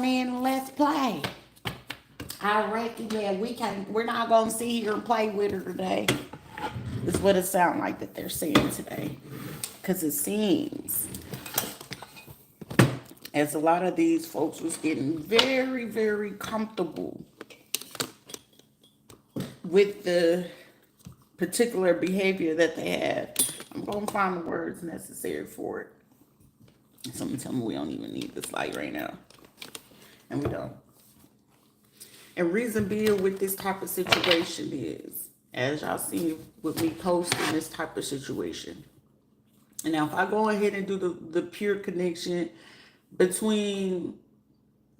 in and let's play. I reckon that we're not gonna sit here and play with her today. Is what it sounds like that they're saying today. Cause it seems as a lot of these folks was getting very, very comfortable with the particular behavior that they had. I'm gonna find the words necessary for it. Someone tell me we don't even need this light right now. And we don't. And reason being with this type of situation is, as y'all see with me posting this type of situation. And now if I go ahead and do the pure connection between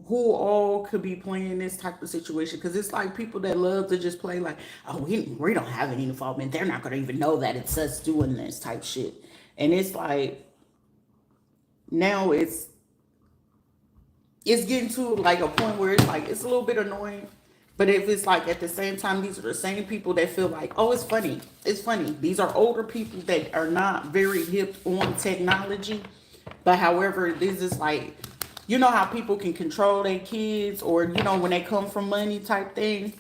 who all could be playing this type of situation, because it's like people that love to just play like, oh, we don't have any involvement. They're not going to even know that it's us doing this type shit. And it's like, now it's getting to like a point where it's like, it's a little bit annoying. But if it's like at the same time, these are the same people that feel like, oh, it's funny. It's funny. These are older people that are not very hip on technology. But however, this is like, you know how people can control their kids, or, you know, when they come from money type thing.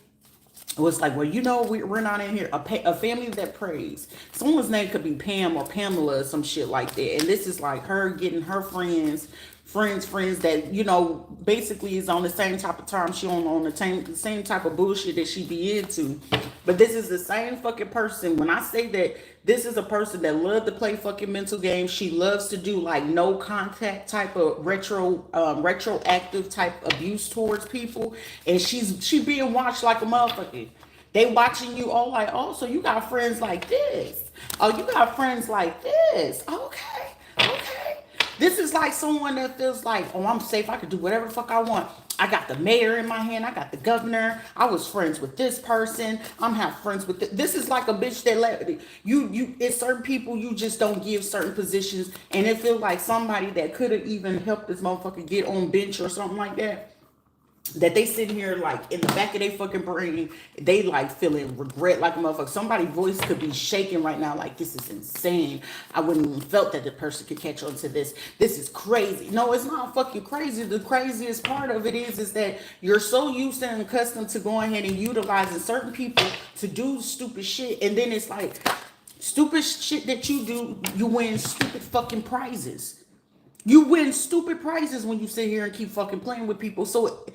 It was like, well, you know, we're not in here. A family that prays. Someone's name could be Pam or Pamela or some shit like that. And this is like her getting her friends that, you know, basically is on the same type of time she on the same type of bullshit that she be into. But this is the same fucking person. When I say that this is a person that loves to play fucking mental games, she loves to do like no contact type of retroactive type abuse towards people, and she being watched like a motherfucker. They watching you all like, oh, so you got friends like this. Oh, you got friends like this. Okay. This is like someone that feels like, oh, I'm safe. I can do whatever the fuck I want. I got the mayor in my hand. I got the governor. I was friends with this person. I'm have friends with this is like a bitch that let you. It's certain people you just don't give certain positions, and it feels like somebody that could have even helped this motherfucker get on bench or something like that. That they sit here like in the back of their fucking brain, they like feeling regret like a motherfucker. Somebody's voice could be shaking right now like, this is insane. I wouldn't even felt that the person could catch on to this. This is crazy. No, it's not fucking crazy. The craziest part of it is that you're so used and accustomed to going ahead and utilizing certain people to do stupid shit. And then it's like, stupid shit that you do, you win stupid fucking prizes. You win stupid prizes when you sit here and keep fucking playing with people. So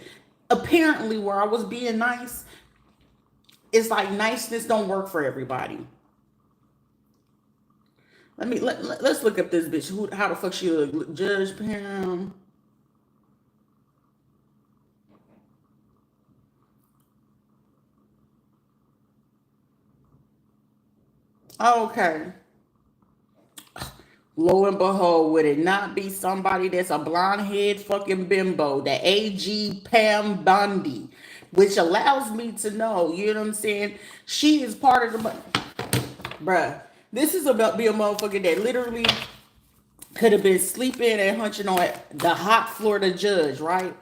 apparently where I was being nice, it's like niceness don't work for everybody. Let's look up this bitch. How the fuck she look? Judge Pam. Okay. Lo and behold, would it not be somebody that's a blonde head fucking bimbo, the AG Pam Bundy, which allows me to know, you know what I'm saying? She is part of the, bruh, this is about be a motherfucker that literally could have been sleeping and hunching on the hot Florida judge, right?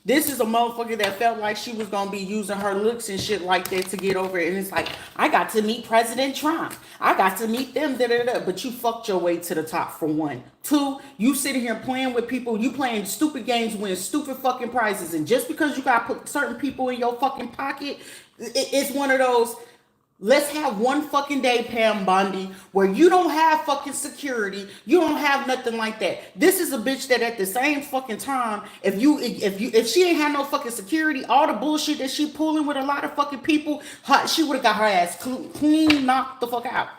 This is a motherfucker that felt like she was gonna be using her looks and shit like that to get over it. And it's like, I got to meet President Trump. I got to meet them, but you fucked your way to the top for one. Two, you sitting here playing with people, you playing stupid games, winning stupid fucking prizes. And just because you got put certain people in your fucking pocket, it's one of those, let's have one fucking day, Pam Bondi, where you don't have fucking security. You don't have nothing like that. This is a bitch that at the same fucking time, if she ain't had no fucking security, all the bullshit that she pulling with a lot of fucking people, she would have got her ass clean knocked the fuck out.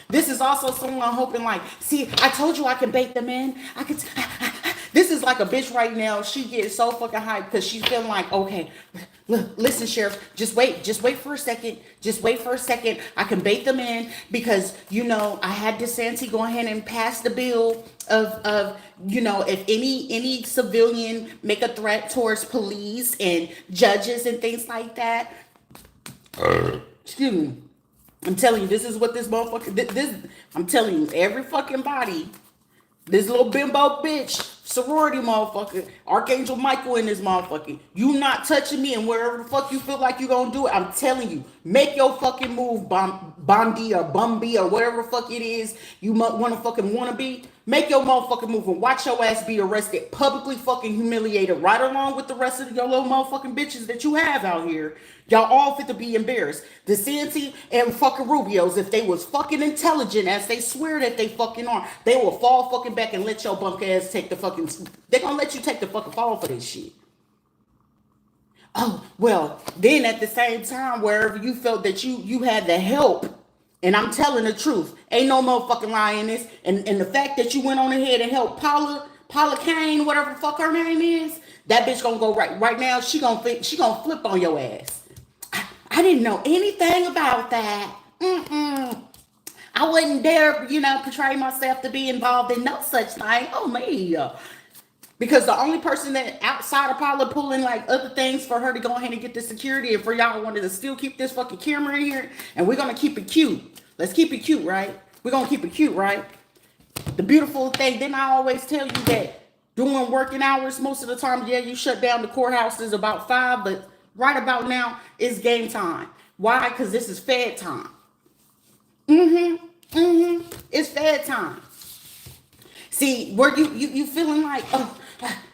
This is also someone hoping like, see, I told you I can bait them in. This is like a bitch right now. She gets so fucking hyped because she's feeling like, okay, look, listen, Sheriff, just wait for a second. Just wait for a second. I can bait them in because, you know, I had DeSantis go ahead and pass the bill of you know, if any civilian make a threat towards police and judges and things like that. Excuse me. I'm telling you, this is what this motherfucker, I'm telling you, every fucking body, this little bimbo bitch, sorority motherfucker, Archangel Michael in this motherfucker, you not touching me, and wherever the fuck you feel like you gonna do it, I'm telling you, make your fucking move, Bondi or Bumby or whatever the fuck it is you wanna fucking wanna be. Make your motherfucking move and watch your ass be arrested, publicly fucking humiliated, right along with the rest of your little motherfucking bitches that you have out here. Y'all all fit to be embarrassed. The CNT and fucking Rubios, if they was fucking intelligent as they swear that they fucking are, they will fall fucking back and let your bunk ass take the fucking, they gonna let you take the fucking fall for this shit. Oh, well, then at the same time, wherever you felt that you had the help, and I'm telling the truth, ain't no motherfucking lie in this, and the fact that you went on ahead and helped Paula Kane, whatever the fuck her name is, that bitch gonna go right now, she gonna flip on your ass. I didn't know anything about that. I wouldn't dare, portray myself to be involved in no such thing. Oh, me. Because the only person that outside of Paula pulling like other things for her to go ahead and get the security and for y'all wanted to still keep this fucking camera in here and we're gonna keep it cute. Let's keep it cute, right? We're gonna keep it cute, right? The beautiful thing, didn't I always tell you that during working hours, most of the time, yeah, you shut down the courthouse is about 5, but right about now it's game time. Why? Because this is fed time. It's fed time. See, where you feeling like, oh,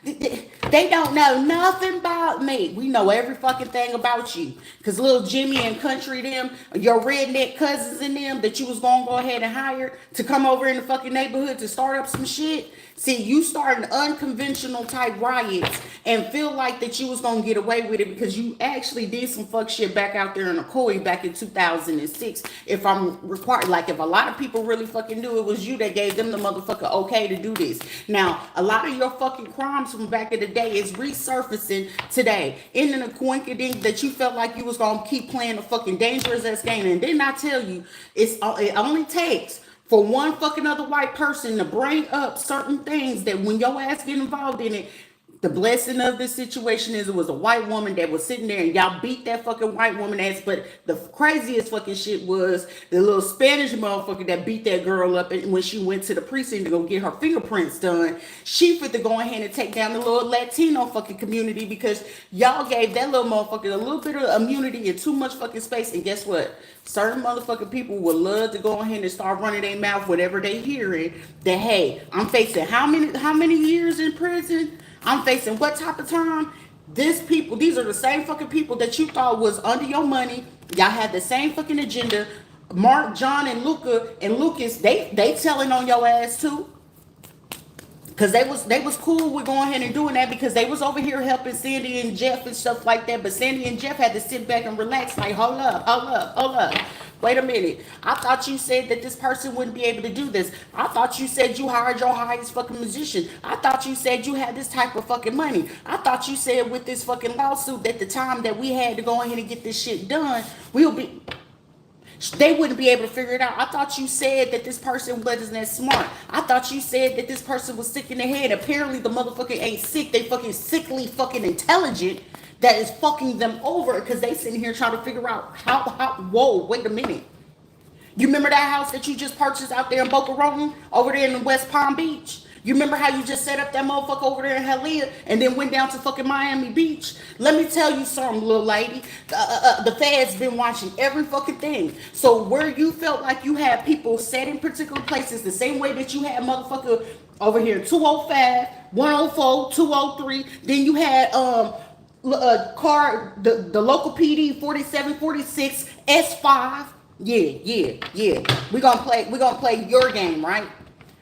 they don't know nothing about me. We know every fucking thing about you. Because little Jimmy and Country them, your redneck cousins and them that you was going to go ahead and hire to come over in the fucking neighborhood to start up some shit. See, you starting unconventional type riots and feel like that you was going to get away with it because you actually did some fuck shit back out there in the Koi back in 2006. If I'm required, like if a lot of people really fucking knew it was you that gave them the motherfucker okay to do this. Now, a lot of your fucking crimes from back in the day is resurfacing today. Isn't it a coincidence that you felt like you was going to keep playing a fucking dangerous ass game? And didn't I tell you, it only takes for one fucking other white person to bring up certain things that when your ass get involved in it, the blessing of this situation is it was a white woman that was sitting there and y'all beat that fucking white woman ass. But the craziest fucking shit was the little Spanish motherfucker that beat that girl up and when she went to the precinct to go get her fingerprints done. She fit to go ahead and take down the little Latino fucking community because y'all gave that little motherfucker a little bit of immunity and too much fucking space. And guess what? Certain motherfucking people would love to go ahead and start running their mouth whenever they hearing that, hey, I'm facing how many years in prison? I'm facing what type of time? These are the same fucking people that you thought was under your money. Y'all had the same fucking agenda. Mark, John, and Luca and Lucas, they telling on your ass too. Cause they was cool with going ahead and doing that because they was over here helping Sandy and Jeff and stuff like that. But Sandy and Jeff had to sit back and relax, like, hold up. Wait a minute. I thought you said that this person wouldn't be able to do this. I thought you said you hired your highest fucking musician. I thought you said you had this type of fucking money. I thought you said with this fucking lawsuit that the time that we had to go ahead and get this shit done, they wouldn't be able to figure it out. I thought you said that this person wasn't that smart. I thought you said that this person was sick in the head. Apparently the motherfucker ain't sick. They fucking sickly fucking intelligent that is fucking them over because they sitting here trying to figure out whoa, wait a minute. You remember that house that you just purchased out there in Boca Raton over there in West Palm Beach? You remember how you just set up that motherfucker over there in Hialeah and then went down to fucking Miami Beach? Let me tell you something, little lady. The feds been watching every fucking thing. So where you felt like you had people set in particular places the same way that you had motherfucker over here 205, 104, 203. Then you had car the local PD 4746 S5. Yeah. We're gonna play your game, right?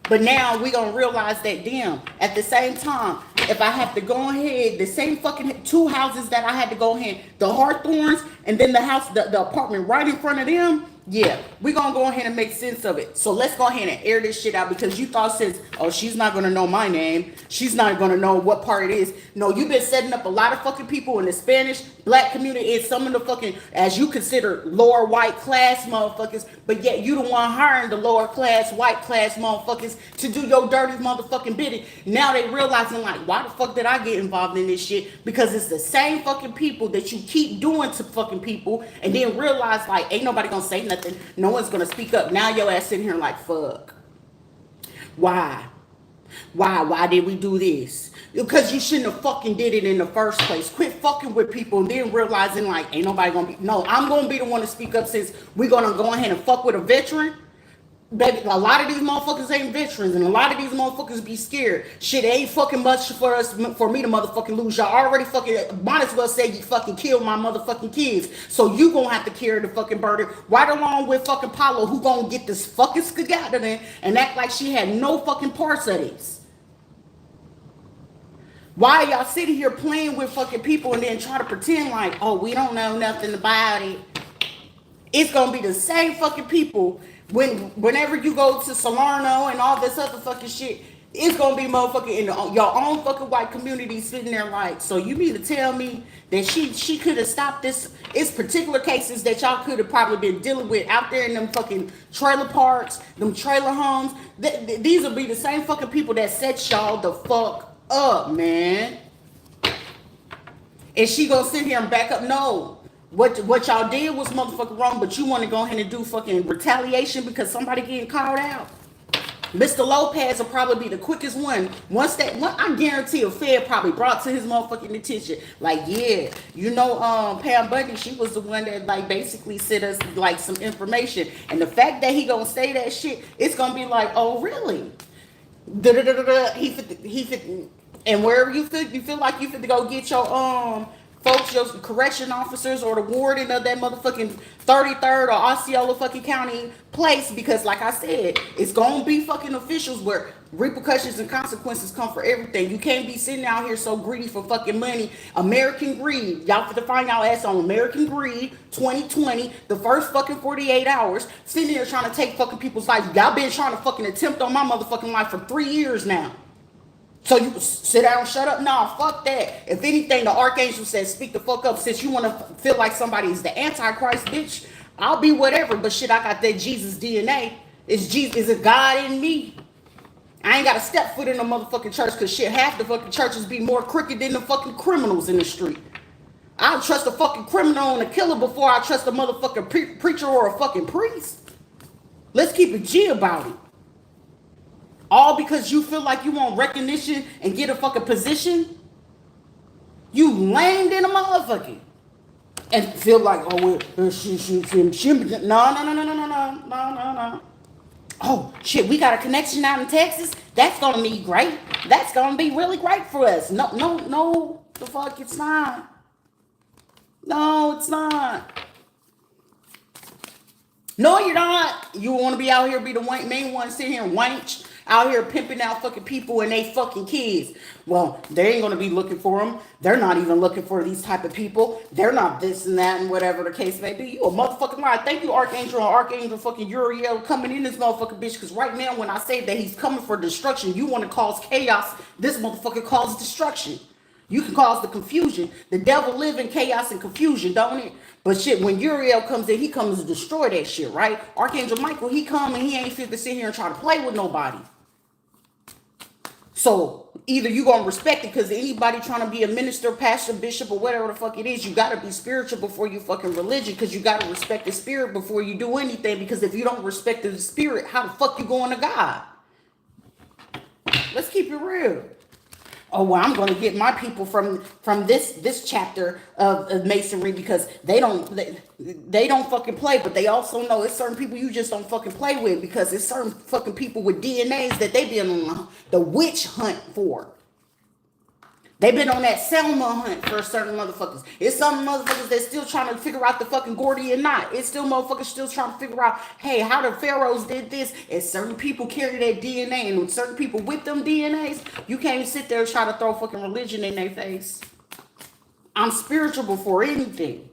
But now we're gonna realize that damn, at the same time, if I have to go ahead, the same fucking two houses that I had to go ahead, the Hawthorns and then the house, the apartment right in front of them, yeah, we're gonna go ahead and make sense of it. So let's go ahead and air this shit out because you thought since, oh, she's not gonna know my name, she's not gonna know what part it is. No, you've been setting up a lot of fucking people in the Spanish, black community and some of the fucking, as you consider lower white class motherfuckers, but yet you the one hiring the lower class, white class motherfuckers to do your dirty motherfucking bidding. Now they realizing like, why the fuck did I get involved in this shit? Because it's the same fucking people that you keep doing to fucking people and then realize like, ain't nobody gonna say nothing. No one's gonna speak up. Now your ass sitting here like, fuck. Why did we do this? Because you shouldn't have fucking did it in the first place. Quit fucking with people and then realizing like, ain't nobody gonna be, no, I'm gonna be the one to speak up since we're gonna go ahead and fuck with a veteran. Baby, a lot of these motherfuckers ain't veterans, and a lot of these motherfuckers be scared. Shit, it ain't fucking much for me to motherfucking lose. Y'all already fucking might as well say you fucking killed my motherfucking kids. So you gonna have to carry the fucking burden right along with fucking Paulo, who gonna get this fucking skedaddle and act like she had no fucking parts of this. Why y'all sitting here playing with fucking people and then try to pretend like, oh, we don't know nothing about it? It's gonna be the same fucking people whenever you go to Salerno and all this other fucking shit. It's gonna be motherfucking in your own fucking white community sitting there like, so you mean to tell me that she could have stopped this? It's particular cases that y'all could have probably been dealing with out there in them fucking trailer parks, them trailer homes. These will be the same fucking people that set y'all the fuck up, man. And she gonna sit here and back up? No. What y'all did was motherfucking wrong, but you want to go ahead and do fucking retaliation because somebody getting called out. Mr. Lopez will probably be the quickest one. I guarantee a Fed probably brought to his motherfucking attention. Like, yeah, you know, Pam Bundy, she was the one that like basically sent us like some information. And the fact that he gonna say that shit, it's gonna be like, oh really? He fit, and wherever you feel like you fit to go get your folks, your correction officers or the warden of that motherfucking 33rd or Osceola fucking county place, because like I said, it's gonna be fucking officials where repercussions and consequences come for everything. You can't be sitting out here so greedy for fucking money. American greed. Y'all have to find y'all ass on American Greed 2020, the first fucking 48 hours, sitting here trying to take fucking people's lives. Y'all been trying to fucking attempt on my motherfucking life for 3 years now. So you sit down and shut up? Nah, fuck that. If anything, the archangel says, speak the fuck up. Since you want to feel like somebody is the Antichrist, bitch, I'll be whatever. But shit, I got that Jesus DNA. Is it God in me? I ain't got to step foot in a motherfucking church because shit, half the fucking churches be more crooked than the fucking criminals in the street. I'll trust a fucking criminal and a killer before I trust a motherfucking preacher or a fucking priest. Let's keep it G about it. All because you feel like you want recognition and get a fucking position? You lame in a motherfucker. And feel like, oh, well, she, no. Oh, shit, we got a connection out in Texas? That's gonna be great. That's gonna be really great for us. No, the fuck, it's not. No, it's not. No, you're not. You want to be out here, be the main one sitting here and wank, out here pimping out fucking people and they fucking kids. Well, they ain't going to be looking for them. They're not even looking for these type of people. They're not this and that and whatever the case may be. You a motherfucking liar. Thank you, Archangel and Archangel fucking Uriel coming in this motherfucking bitch. Because right now when I say that he's coming for destruction, you want to cause chaos. This motherfucker causes destruction. You can cause the confusion. The devil live in chaos and confusion, don't it? But shit, when Uriel comes in, he comes to destroy that shit, right? Archangel Michael, he come and he ain't fit to sit here and try to play with nobody. So either you gonna respect it, because anybody trying to be a minister, pastor, bishop, or whatever the fuck it is, you gotta be spiritual before you fucking religion, because you gotta respect the spirit before you do anything. Because if you don't respect the spirit, how the fuck you going to God? Let's keep it real. Oh, well, I'm going to get my people from this chapter of masonry, because they don't fucking play, but they also know it's certain people you just don't fucking play with, because it's certain fucking people with DNAs that they've been on the witch hunt for. They've been on that Selma hunt for certain motherfuckers. It's some motherfuckers that's still trying to figure out the fucking Gordian knot. It's still motherfuckers still trying to figure out, hey, how the pharaohs did this. And certain people carry that DNA. And with certain people with them DNAs, you can't even sit there and try to throw fucking religion in their face. I'm spiritual before anything.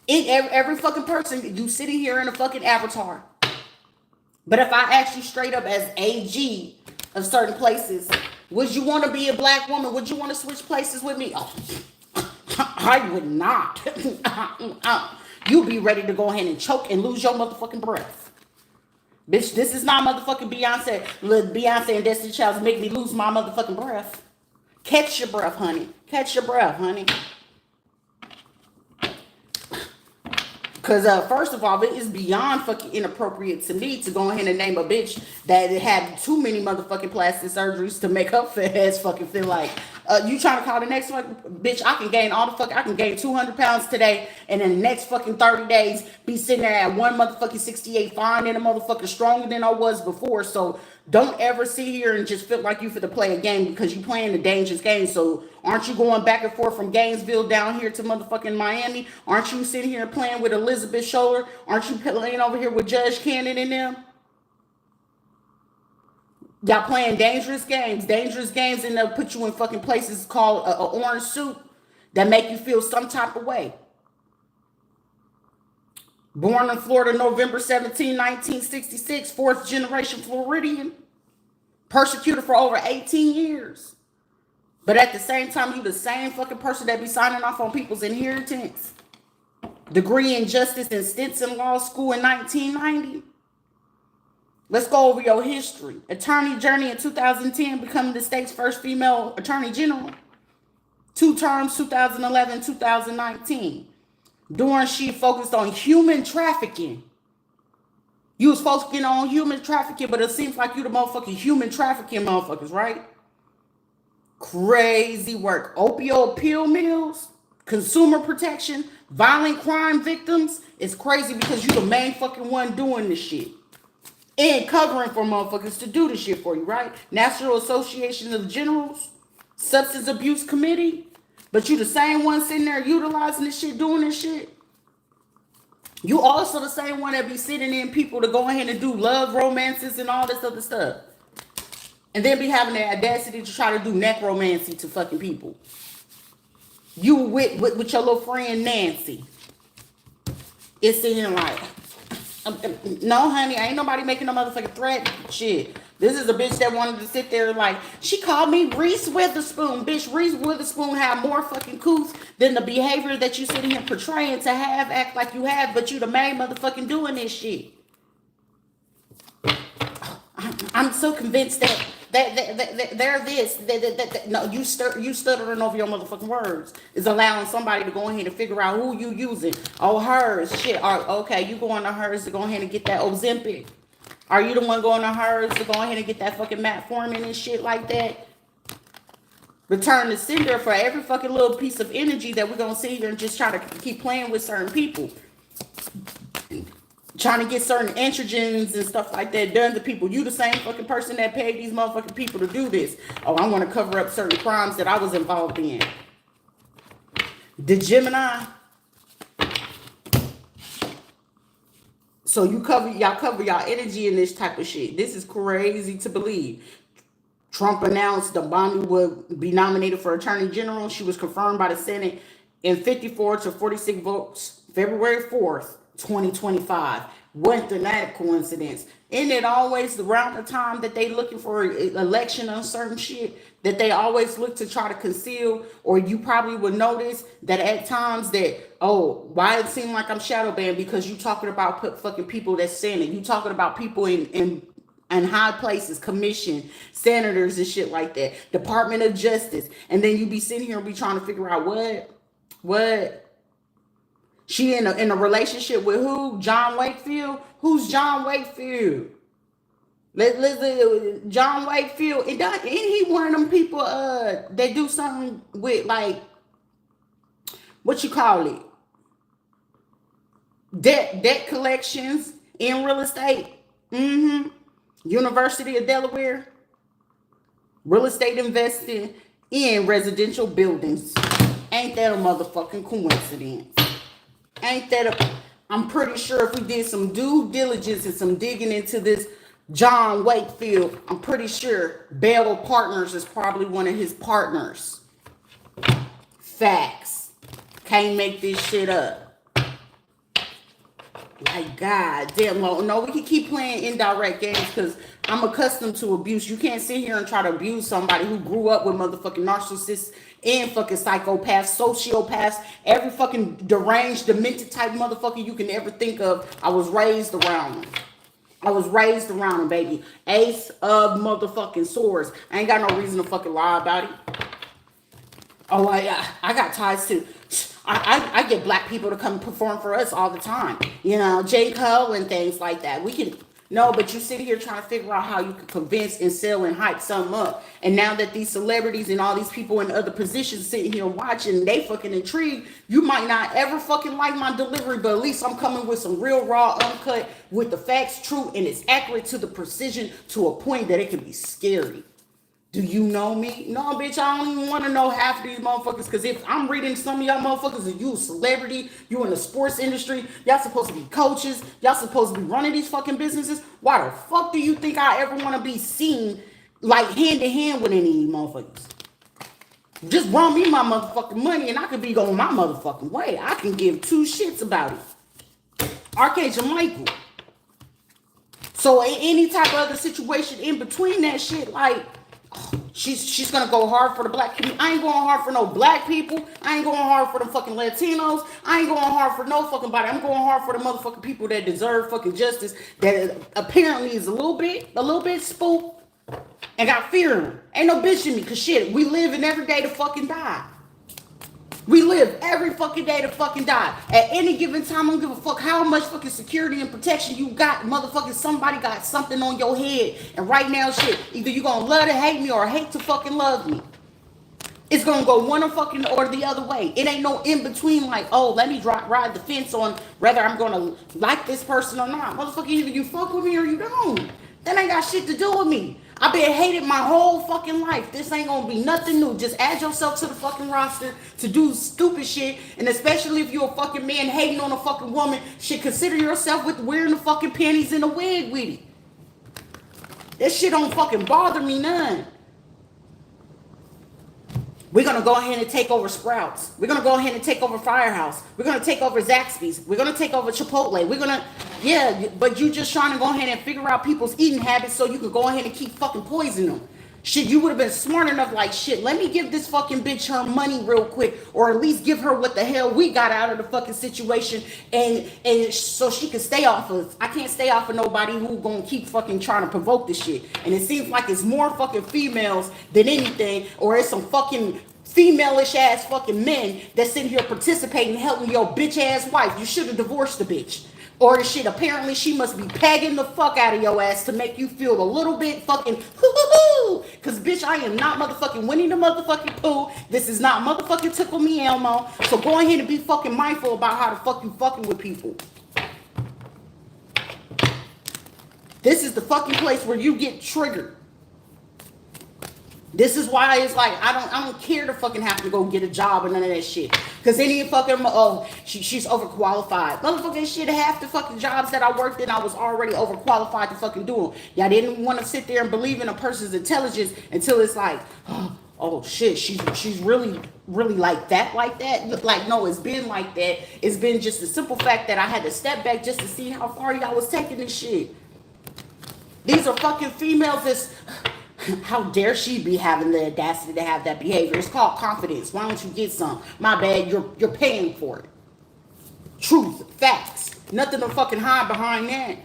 Every fucking person, you sitting here in a fucking avatar. But if I ask you straight up as AG of certain places, would you want to be a black woman? Would you want to switch places with me? Oh, I would not. You'd be ready to go ahead and choke and lose your motherfucking breath. Bitch, this is not motherfucking Beyonce. Little Beyonce and Destiny Child make me lose my motherfucking breath. Catch your breath, honey. Catch your breath, honey. Cause first of all, it is beyond fucking inappropriate to me to go ahead and name a bitch that had too many motherfucking plastic surgeries to make her fat ass fucking feel like you trying to call the next one bitch. I can gain 200 pounds today, and in the next fucking 30 days be sitting there at one motherfucking 68, fine and a motherfucker stronger than I was before. So don't ever sit here and just feel like you for to play a game because you playing the dangerous game. So aren't you going back and forth from Gainesville down here to motherfucking Miami? Aren't you sitting here playing with Elizabeth Scholler? Aren't you playing over here with Judge Cannon and them? Y'all playing dangerous games. Dangerous games, and they'll put you in fucking places called a orange suit that make you feel some type of way. Born in Florida, November 17, 1966, fourth generation Floridian. Persecuted for over 18 years. But at the same time, you the same fucking person that be signing off on people's inheritance. Degree in justice in Stinson Law School in 1990. Let's go over your history. Attorney journey in 2010, becoming the state's first female attorney general. 2 terms, 2011, 2019. During she focused on human trafficking. You was focusing on human trafficking, but it seems like you the motherfucking human trafficking motherfuckers, right? Crazy work. Opioid pill mills, consumer protection, violent crime victims. It's crazy because you the main fucking one doing this shit. And covering for motherfuckers to do this shit for you, right? National Association of Generals, Substance Abuse Committee. But you the same one sitting there utilizing this shit, doing this shit. You also the same one that be sitting in people to go ahead and do love romances and all this other stuff. And then be having the audacity to try to do necromancy to fucking people. You with your little friend Nancy. It's sitting like, no honey, ain't nobody making no motherfucking threat. Shit. This is a bitch that wanted to sit there like, she called me Reese Witherspoon. Bitch, Reese Witherspoon have more fucking couth than the behavior that you sitting here portraying to have, act like you have, but you the main motherfucking doing this shit. I'm so convinced that they're this. No, you stuttering over your motherfucking words is allowing somebody to go ahead and figure out who you using. Oh, hers. Shit. Okay, you going to hers to go ahead and get that Ozempic. Are you the one going to hers to go ahead and get that fucking metformin and shit like that? Return to sender for every fucking little piece of energy that we're going to sit here and just try to keep playing with certain people. Trying to get certain estrogens and stuff like that done to people. You the same fucking person that paid these motherfucking people to do this. Oh, I want to cover up certain crimes that I was involved in. The Gemini. So y'all cover y'all energy in this type of shit. This is crazy to believe. Trump announced Obama would be nominated for Attorney General. She was confirmed by the Senate in 54 to 46 votes, February 4th, 2025. Wasn't that coincidence? Isn't it always around the time that they looking for election on certain shit that they always look to try to conceal? Or you probably would notice that at times that, oh, why it seem like I'm shadow banned? Because you talking about fucking people that's Senate. You talking about people in high places, commission, senators and shit like that. Department of Justice. And then you be sitting here and be trying to figure out what? She in a relationship with who? John Wakefield? Who's John Wakefield? John Wakefield. Ain't he one of them people that do something with like, what you call it? Debt collections in real estate. University of Delaware. Real estate investing in residential buildings. Ain't that a motherfucking coincidence? Ain't that I'm pretty sure if we did some due diligence and some digging into this John Wakefield, I'm pretty sure Bell Partners is probably one of his partners. Facts. Can't make this shit up. Like, God damn, no, we can keep playing indirect games because I'm accustomed to abuse. You can't sit here and try to abuse somebody who grew up with motherfucking narcissists and fucking psychopaths, sociopaths, every fucking deranged, demented type motherfucker you can ever think of. I was raised around them. Baby. Ace of motherfucking swords. I ain't got no reason to fucking lie about it. Oh, I got ties to. I get black people to come perform for us all the time. You know, J. Cole and things like that. We can no, but you sit here trying to figure out how you can convince and sell and hype something up. And now that these celebrities and all these people in other positions sitting here watching, they fucking intrigued. You might not ever fucking like my delivery, but at least I'm coming with some real raw, uncut, with the facts true, and it's accurate to the precision to a point that it can be scary. Do you know me? No, bitch, I don't even want to know half of these motherfuckers. Because if I'm reading some of y'all motherfuckers and you a celebrity, you in the sports industry, y'all supposed to be coaches, y'all supposed to be running these fucking businesses, why the fuck do you think I ever want to be seen like hand to hand with any of these motherfuckers? Just run me my motherfucking money and I could be going my motherfucking way. I can give two shits about it. Archangel Michael. So in any type of other situation in between that shit, like, she's gonna go hard for the black community. I ain't going hard for no black people. I ain't going hard for the fucking Latinos. I ain't going hard for no fucking body. I'm going hard for the motherfucking people that deserve fucking justice. That apparently is a little bit spooked and got fear in them. Ain't no bitch in me, cause shit, we live in every day to fucking die. We live every fucking day to fucking die. At any given time, I don't give a fuck how much fucking security and protection you got. Motherfucking somebody got something on your head. And right now, shit, either you gonna love to hate me or hate to fucking love me. It's gonna go one fucking or the other way. It ain't no in between like, oh, let me ride the fence on whether I'm gonna like this person or not. Motherfucker, either you fuck with me or you don't. That ain't got shit to do with me. I've been hated my whole fucking life. This ain't gonna be nothing new. Just add yourself to the fucking roster to do stupid shit. And especially if you're a fucking man hating on a fucking woman, shit, consider yourself with wearing the fucking panties and a wig with it. That shit don't fucking bother me none. We're going to go ahead and take over Sprouts. We're going to go ahead and take over Firehouse. We're going to take over Zaxby's. We're going to take over Chipotle. We're going to, yeah, but you just trying to go ahead and figure out people's eating habits so you can go ahead and keep fucking poisoning them. Shit, you would have been smart enough like, shit, let me give this fucking bitch her money real quick, or at least give her what the hell we got out of the fucking situation, and so she can stay off of, I can't stay off of nobody who gonna keep fucking trying to provoke this shit. And it seems like it's more fucking females than anything, or it's some fucking female-ish ass fucking men that sit here participating helping your bitch ass wife. You should have divorced the bitch. Or the shit, apparently she must be pegging the fuck out of your ass to make you feel a little bit fucking hoo-hoo-hoo. Cause bitch, I am not motherfucking winning the motherfucking poo. This is not motherfucking Tickle Me Elmo. So go ahead and be fucking mindful about how the fuck you fucking with people. This is the fucking place where you get triggered. This is why it's like I don't care to fucking have to go get a job or none of that shit. Cause any fucking she's overqualified. Motherfucking shit, half the fucking jobs that I worked in, I was already overqualified to fucking do them. Y'all didn't want to sit there and believe in a person's intelligence until it's like, oh shit, she's really like that. Like, no, it's been like that. It's been just the simple fact that I had to step back just to see how far y'all was taking this shit. These are fucking females that's, how dare she be having the audacity to have that behavior? It's called confidence. Why don't you get some? My bad, you're paying for it. Truth, facts. Nothing to fucking hide behind that.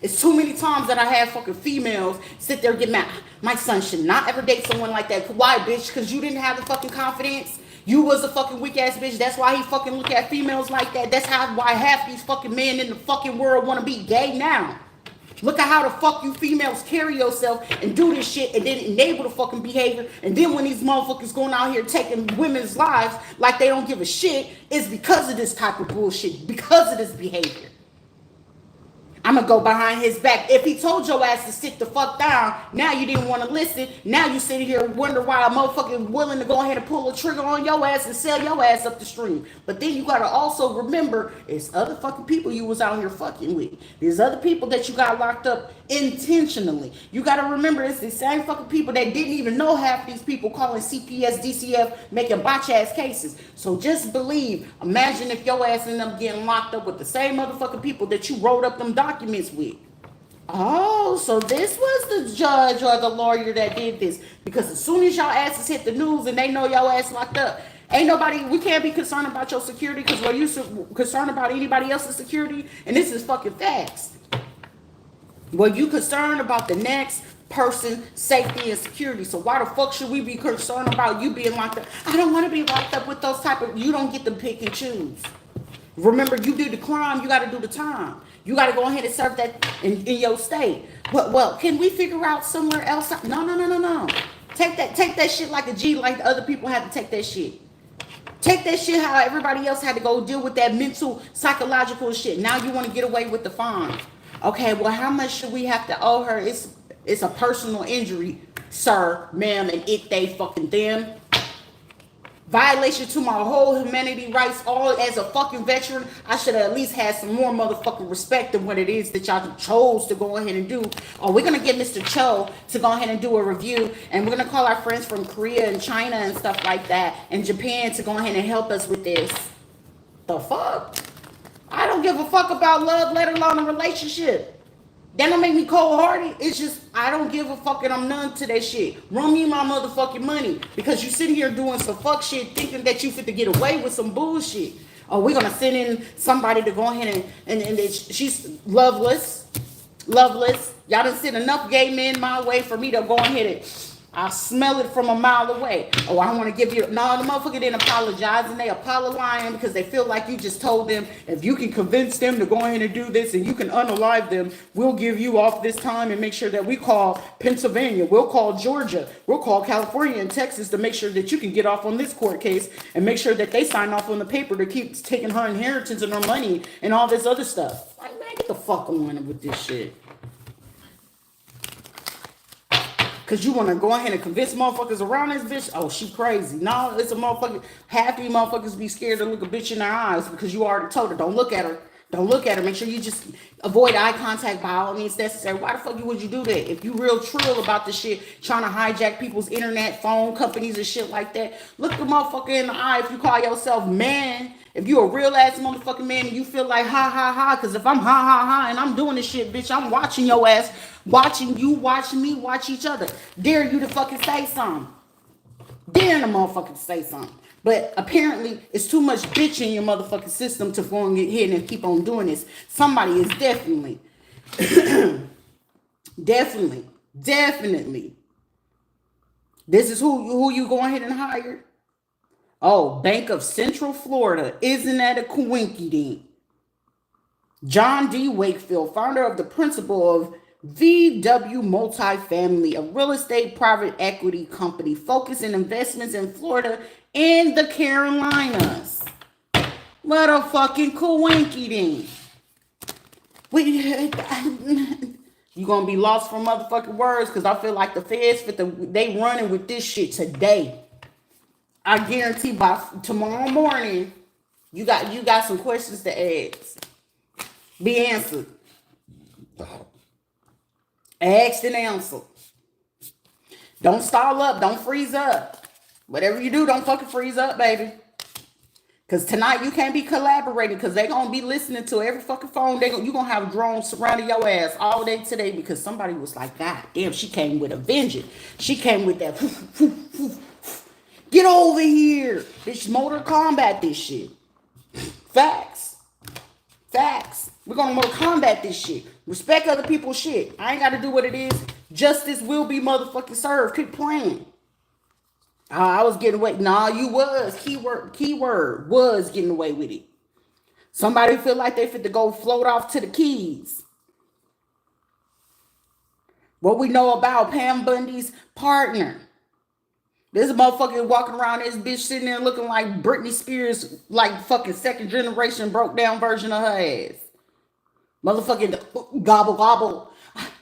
It's too many times that I have fucking females sit there and get mad. My son should not ever date someone like that. Why, bitch? Because you didn't have the fucking confidence. You was a fucking weak ass bitch. That's why he fucking look at females like that. That's why half these fucking men in the fucking world want to be gay now. Look at how the fuck you females carry yourself and do this shit and then enable the fucking behavior. And then when these motherfuckers going out here taking women's lives like they don't give a shit, it's because of this type of bullshit, because of this behavior. I'm gonna go behind his back. If he told your ass to sit the fuck down, now you didn't want to listen. Now you sitting here wonder why a motherfucker willing to go ahead and pull a trigger on your ass and sell your ass up the stream. But then you gotta also remember, it's other fucking people you was out here fucking with. There's other people that you got locked up intentionally. You gotta remember, it's the same fucking people that didn't even know half these people calling CPS, DCF, making botch ass cases. So just believe, imagine if your ass ended up getting locked up with the same motherfucking people that you wrote up them documents with. Oh, so this was the judge or the lawyer that did this. Because as soon as y'all asses hit the news and they know y'all ass locked up, ain't nobody, we can't be concerned about your security because we're used to concerned about anybody else's security. And this is fucking facts. Were you concerned about the next person safety and security. So why the fuck should we be concerned about you being locked up? I don't want to be locked up with those type of, you don't get to pick and choose. Remember, you do the crime, you got to do the time. You got to go ahead and serve that in your state. Well, can we figure out somewhere else? No. Take that shit like a G, like the other people had to take that shit. Take that shit how everybody else had to go deal with that mental, psychological shit. Now you want to get away with the fine. Okay, well, how much should we have to owe her? It's a personal injury, sir, ma'am, and it, they, fucking them. Violation to my whole humanity rights, all as a fucking veteran. I should have at least had some more motherfucking respect than what it is that y'all chose to go ahead and do. Oh, we're gonna get Mr. Cho to go ahead and do a review, and we're gonna call our friends from Korea and China and stuff like that, and Japan to go ahead and help us with this. The fuck? I don't give a fuck about love, let alone a relationship. That don't make me cold-hearted. It's just, I don't give a fuck and I'm numb to that shit. Run me my motherfucking money. Because you sit here doing some fuck shit thinking that you fit to get away with some bullshit. Oh, we're going to send in somebody to go ahead and she's loveless. Loveless. Y'all done sent enough gay men my way for me to go ahead and I smell it from a mile away. Oh, I want to give you... No, the motherfucker didn't apologize, and they apologizing because they feel like you just told them, if you can convince them to go ahead and do this and you can unalive them, we'll give you off this time and make sure that we call Pennsylvania, we'll call Georgia, we'll call California and Texas to make sure that you can get off on this court case and make sure that they sign off on the paper to keep taking her inheritance and her money and all this other stuff. Like, man, get the fuck on with this shit. Because you want to go ahead and convince motherfuckers around this bitch. Oh, she crazy. No, it's a motherfucker. Half these motherfuckers be scared to look a bitch in their eyes because you already told her, don't look at her. Don't look at her. Make sure you just avoid eye contact by all means necessary. Why the fuck would you do that? If you real trill about this shit, trying to hijack people's internet, phone companies and shit like that, look the motherfucker in the eye if you call yourself man. If you a real ass motherfucking man and you feel like ha ha ha, because if I'm ha ha ha and I'm doing this shit, bitch, I'm watching your ass, watching you, watching me, watch each other. Dare you to fucking say something. Dare the motherfucker to say something. But apparently, it's too much bitch in your motherfucking system to go and get hit and keep on doing this. Somebody is definitely, definitely. This is who you go ahead and hire. Oh, Bank of Central Florida. Isn't that a coinkydink? John D. Wakefield, founder of the principal of VW Multifamily, a real estate private equity company focused in investments in Florida and the Carolinas. What a fucking coinkydink. You gonna be lost for motherfucking words because I feel like the feds they running with this shit today. I guarantee by tomorrow morning, you got some questions to ask. Be answered. Asked and answered. Don't stall up. Don't freeze up. Whatever you do, don't fucking freeze up, baby. Because tonight you can't be collaborating because they're going to be listening to every fucking phone. You're going to have drones surrounding your ass all day today because somebody was like, God damn, she came with a vengeance. She came with that... Get over here. Bitch, Mortal Kombat this shit. Facts. We're going to Mortal Kombat this shit. Respect other people's shit. I ain't got to do what it is. Justice will be motherfucking served. Keep playing. I was getting away. Nah, you was. Keyword was getting away with it. Somebody feel like they fit to go float off to the Keys. What we know about Pam Bundy's partner. This motherfucker walking around this bitch sitting there looking like Britney Spears, like fucking second generation broke down version of her ass. Motherfucking gobble.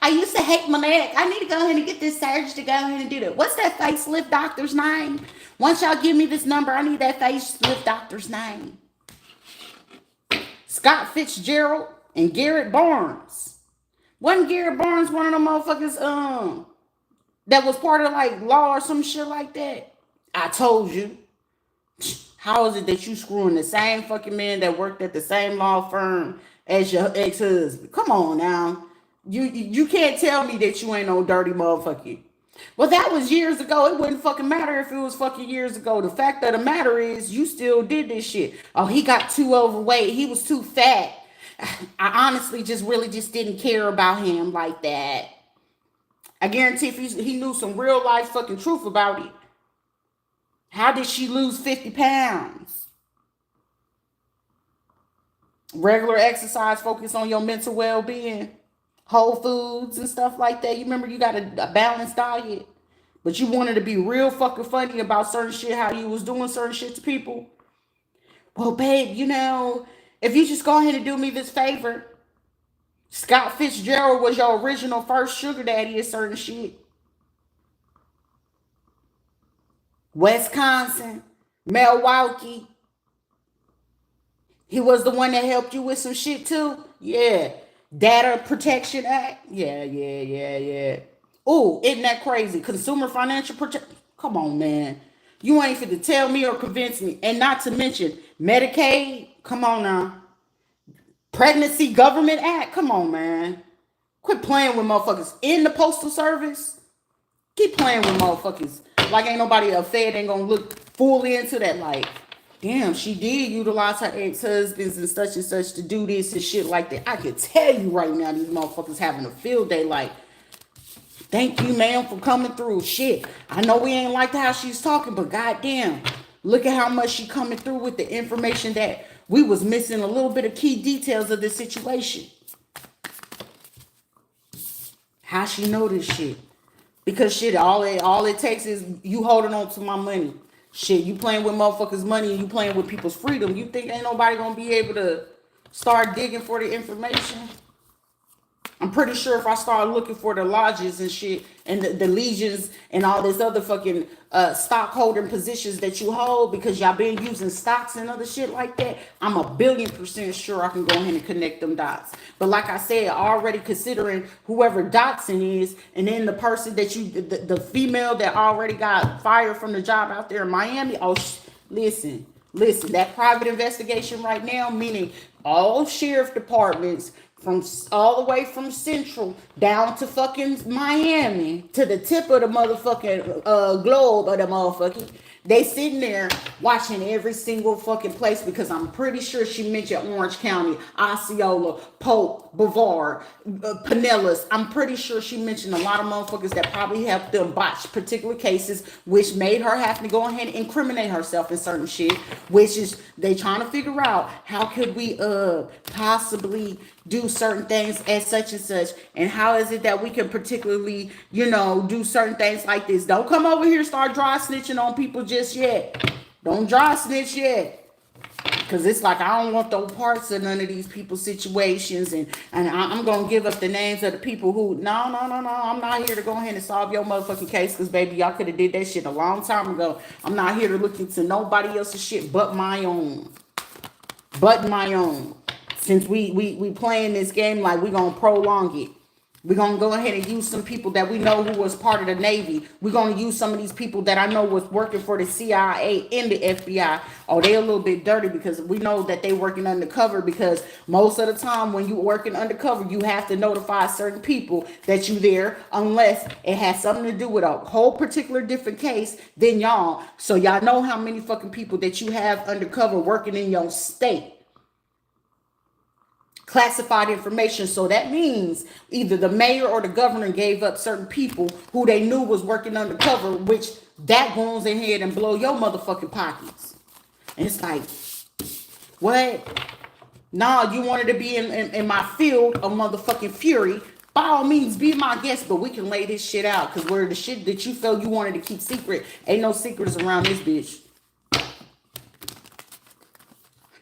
I used to hate my neck. I need to go ahead and get this surgery to go ahead and do that. What's that facelift doctor's name? Once y'all give me this number, I need that facelift doctor's name. Scott Fitzgerald and Garrett Barnes. Wasn't Garrett Barnes one of them motherfuckers, that was part of like law or some shit like that? I told you. How is it that you screwing the same fucking man that worked at the same law firm as your ex-husband? Come on now. You can't tell me that you ain't no dirty motherfucker. Well, that was years ago. It wouldn't fucking matter if it was fucking years ago. The fact of the matter is you still did this shit. Oh, he got too overweight. He was too fat. I honestly just didn't care about him like that. I guarantee if he knew some real life fucking truth about it. How did she lose 50 pounds? Regular exercise, focus on your mental well-being, whole foods and stuff like that. You remember you got a balanced diet, but you wanted to be real fucking funny about certain shit, how you was doing certain shit to people. Well, babe, if you just go ahead and do me this favor, Scott Fitzgerald was your original first sugar daddy at certain shit. Wisconsin, Milwaukee. He was the one that helped you with some shit too. Yeah. Data Protection Act. Yeah. Ooh, isn't that crazy? Consumer Financial Protection. Come on, man. You ain't fit to tell me or convince me. And not to mention Medicaid. Come on now. Pregnancy Government Act. Come on, man. Quit playing with motherfuckers in the postal service. Keep playing with motherfuckers. Like ain't nobody, a Fed ain't gonna look fully into that. Like, damn, she did utilize her ex-husbands and such to do this and shit like that. I can tell you right now, these motherfuckers having a field day. Like, thank you, ma'am, for coming through. Shit, I know we ain't like how she's talking, but goddamn, look at how much she coming through with the information that we was missing a little bit of key details of this situation. How she know this shit? Because shit, all it takes is you holding on to my money. Shit, you playing with motherfuckers' money and you playing with people's freedom. You think ain't nobody gonna be able to start digging for the information? I'm pretty sure if I start looking for the lodges and shit and the legions and all this other fucking stockholding positions that you hold because y'all been using stocks and other shit like that, I'm 1,000,000,000% sure I can go ahead and connect them dots. But like I said, already considering whoever Dotson is, and then the person that the female that already got fired from the job out there in Miami. Oh, listen, that private investigation right now, meaning all sheriff departments from all the way from Central down to fucking Miami to the tip of the motherfucking globe of the motherfucking. They sitting there watching every single fucking place because I'm pretty sure she mentioned Orange County, Osceola, Polk, Brevard, Pinellas. I'm pretty sure she mentioned a lot of motherfuckers that probably helped them botch particular cases, which made her have to go ahead and incriminate herself in certain shit, which is they trying to figure out how could we possibly do certain things as such and such, and how is it that we can particularly do certain things like this. Don't come over here start dry snitching on people just yet. Don't dry snitch yet, because it's like I don't want those parts of none of these people's situations, and I'm gonna give up the names of the people who no, I'm not here to go ahead and solve your motherfucking case, because baby, y'all could have did that shit a long time ago. I'm not here to look into nobody else's shit but my own. Since we playing this game, like we gonna prolong it. We're gonna go ahead and use some people that we know who was part of the Navy. We're gonna use some of these people that I know was working for the CIA and the FBI. Oh, they a little bit dirty because we know that they working undercover, because most of the time when you working undercover, you have to notify certain people that you there unless it has something to do with a whole particular different case than y'all. So y'all know how many fucking people that you have undercover working in your state. Classified information. So that means either the mayor or the governor gave up certain people who they knew was working undercover, which that goes ahead and blow your motherfucking pockets. And it's like, what? Nah, you wanted to be in my field of motherfucking fury. By all means, be my guest, but we can lay this shit out, because where the shit that you felt you wanted to keep secret, ain't no secrets around this bitch.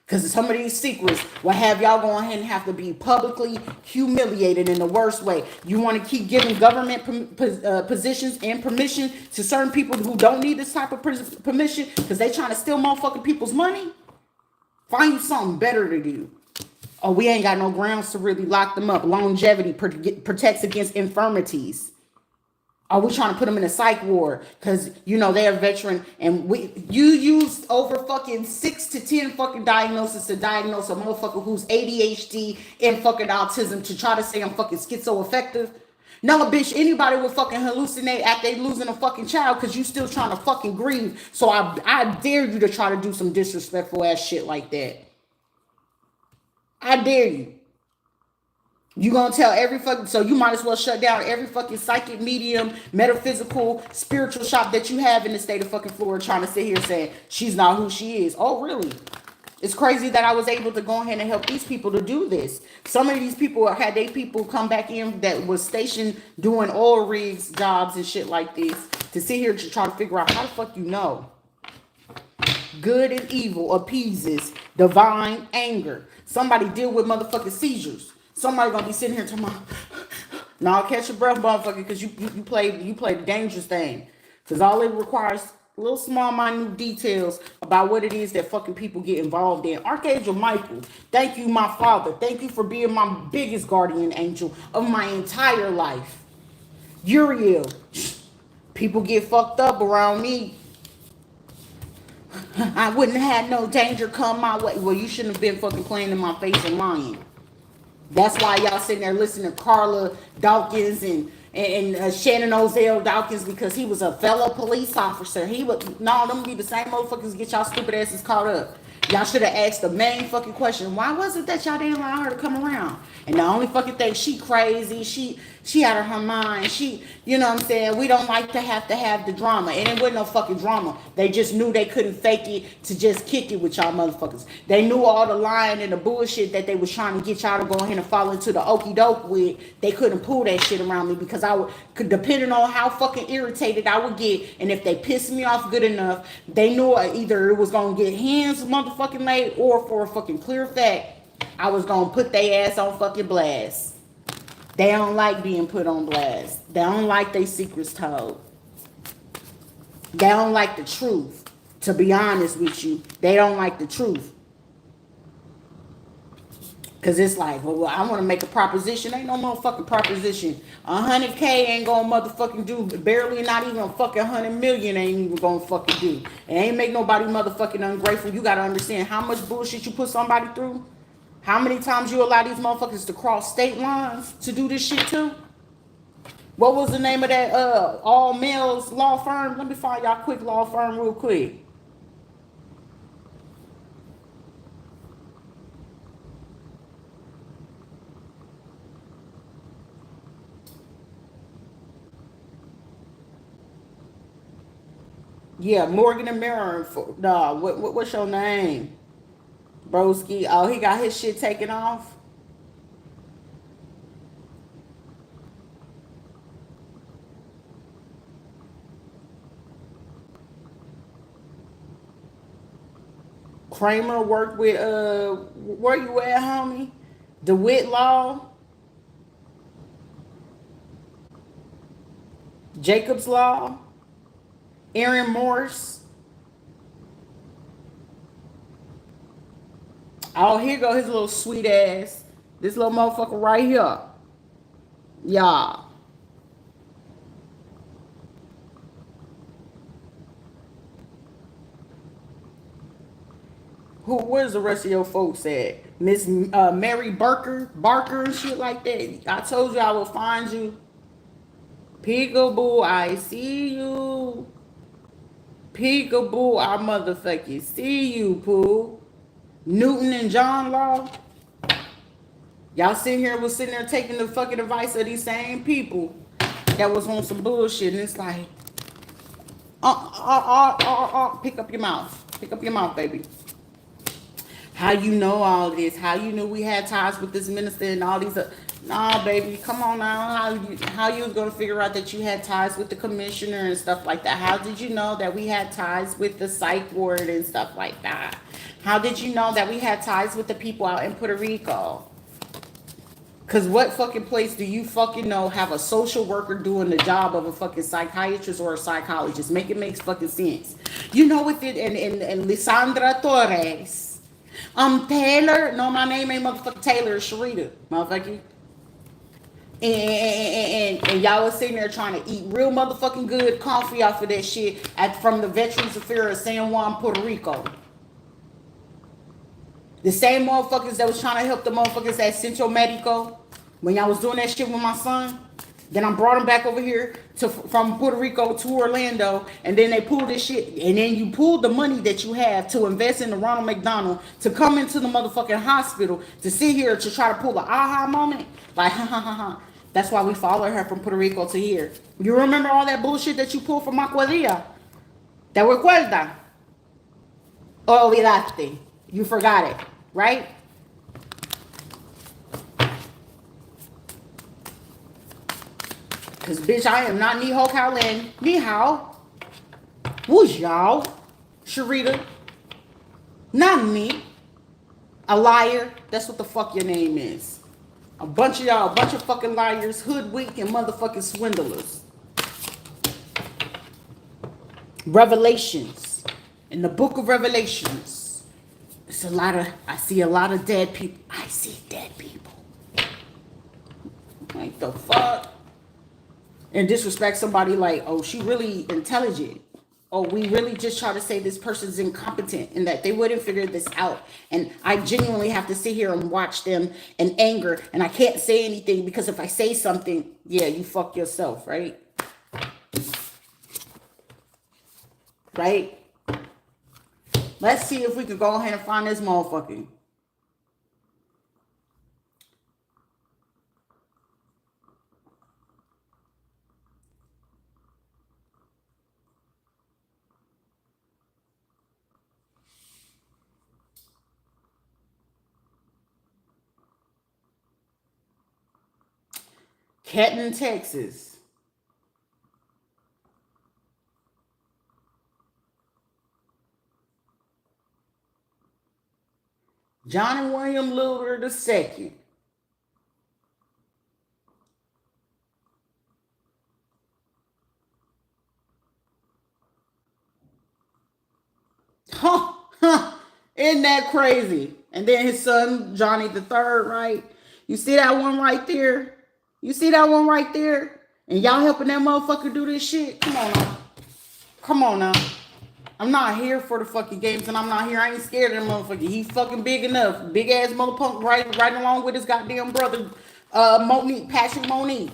Because some of these secrets will have y'all go ahead and have to be publicly humiliated in the worst way. You want to keep giving government positions and permission to certain people who don't need this type of permission because they trying to steal motherfucking people's money? Find you something better to do. Oh, we ain't got no grounds to really lock them up. Longevity protects against infirmities. Are we trying to put them in a psych ward because they're a veteran, and you use over fucking 6 to 10 fucking diagnoses to diagnose a motherfucker who's ADHD and fucking autism to try to say I'm fucking schizoaffective? No, bitch, anybody would fucking hallucinate after they losing a fucking child because you still trying to fucking grieve. So I dare you to try to do some disrespectful ass shit like that. I dare you. You gonna tell every fucking, so you might as well shut down every fucking psychic, medium, metaphysical, spiritual shop that you have in the state of fucking Florida, trying to sit here saying she's not who she is. Oh, really? It's crazy that I was able to go ahead and help these people to do this. Some of these people had they people come back in that was stationed doing oil rigs jobs and shit like this to sit here to try to figure out how the fuck you know good and evil appeases divine anger. Somebody deal with motherfucking seizures. Somebody gonna be sitting here tomorrow. Now catch your breath, motherfucker, because you play the dangerous thing. Because all it requires little small minute details about what it is that fucking people get involved in. Archangel Michael, thank you, my father. Thank you for being my biggest guardian angel of my entire life. Uriel, people get fucked up around me. I wouldn't have had no danger come my way. Well, you shouldn't have been fucking playing in my face and lying. That's why y'all sitting there listening to Carla Dawkins and Shannon Ozell Dawkins, because he was a fellow police officer. He would, no, them be the same motherfuckers get y'all stupid asses caught up. Y'all should have asked the main fucking question. Why was it that y'all didn't allow her to come around? And the only fucking thing, she crazy. She out of her mind. She, you know what I'm saying? We don't like to have the drama. And it wasn't no fucking drama. They just knew they couldn't fake it to just kick it with y'all motherfuckers. They knew all the lying and the bullshit that they was trying to get y'all to go ahead and fall into the okie doke with. They couldn't pull that shit around me because I would, depending on how fucking irritated I would get, and if they pissed me off good enough, they knew either it was gonna get hands motherfucking laid, or for a fucking clear fact, I was gonna put their ass on fucking blast. They don't like being put on blast. They don't like their secrets told. They don't like the truth. To be honest with you, they don't like the truth. Because it's like, well, I want to make a proposition. Ain't no motherfucking proposition. 100K ain't gonna motherfucking do. Barely, not even a fucking 100 million ain't even gonna fucking do. It ain't make nobody motherfucking ungrateful. You gotta understand how much bullshit you put somebody through. How many times you allow these motherfuckers to cross state lines to do this shit too? What was the name of that all males law firm? Let me find y'all quick law firm real quick. Yeah, Morgan and Mirror. No, what's your name? Broski. Oh, he got his shit taken off. Kramer worked with where you at, homie? DeWitt Law, Jacob's Law, Aaron Morse. Oh, here go his little sweet ass. This little motherfucker right here. Y'all. Where's the rest of your folks at? Miss Mary Barker and shit like that. I told you I will find you. Peekaboo, I see you. Peekaboo, I motherfucking see you, Pooh. Newton and John Law. Y'all sitting there taking the fucking advice of these same people that was on some bullshit. And it's like, pick up your mouth. Pick up your mouth, baby. How you know all this? How you knew we had ties with this minister and all these? Nah, baby, come on now. How you was gonna figure out that you had ties with the commissioner and stuff like that? How did you know that we had ties with the psych ward and stuff like that? How did you know that we had ties with the people out in Puerto Rico? Cause what fucking place do you fucking know have a social worker doing the job of a fucking psychiatrist or a psychologist? Make it makes fucking sense. You know with it and Lisandra Torres. Taylor. No, my name ain't motherfucking Taylor. It's Rita, motherfucker. And y'all was sitting there trying to eat real motherfucking good coffee off of that shit from the Veterans Affairs of San Juan, Puerto Rico. The same motherfuckers that was trying to help the motherfuckers at Centro Medico when y'all was doing that shit with my son. Then I brought them back over here from Puerto Rico to Orlando, and then they pulled this shit, and then you pulled the money that you have to invest in the Ronald McDonald to come into the motherfucking hospital to sit here to try to pull the aha moment. Like, ha ha ha ha. That's why we followed her from Puerto Rico to here. You remember all that bullshit that you pulled from Macuadilla? ¿Te recuerda? O olvidaste? You forgot it, right? Because, bitch, I am not Ni Ho Kao Lin. Ni Hao. Who's y'all? Sharita. Not me. A liar. That's what the fuck your name is. A bunch of y'all, a bunch of fucking liars, hoodwink, and motherfucking swindlers. Revelations. In the book of Revelations, it's a lot of, I see a lot of dead people. I see dead people. Like the fuck? And disrespect somebody like, oh, she really intelligent. Oh, we really just try to say this person's incompetent and that they wouldn't figure this out. And I genuinely have to sit here and watch them in anger. And I can't say anything because if I say something, yeah, you fuck yourself, right? Right? Let's see if we can go ahead and find this motherfucker. Kenton, Texas. Johnny William Luder II. Huh. Isn't that crazy? And then his son, Johnny the Third, right? You see that one right there? You see that one right there? And y'all helping that motherfucker do this shit? Come on now. Come on now. I'm not here for the fucking games, and I'm not here. I ain't scared of that motherfucker. He fucking big enough. Big ass motherfucker right along with his goddamn brother, Monique, Patrick Monique.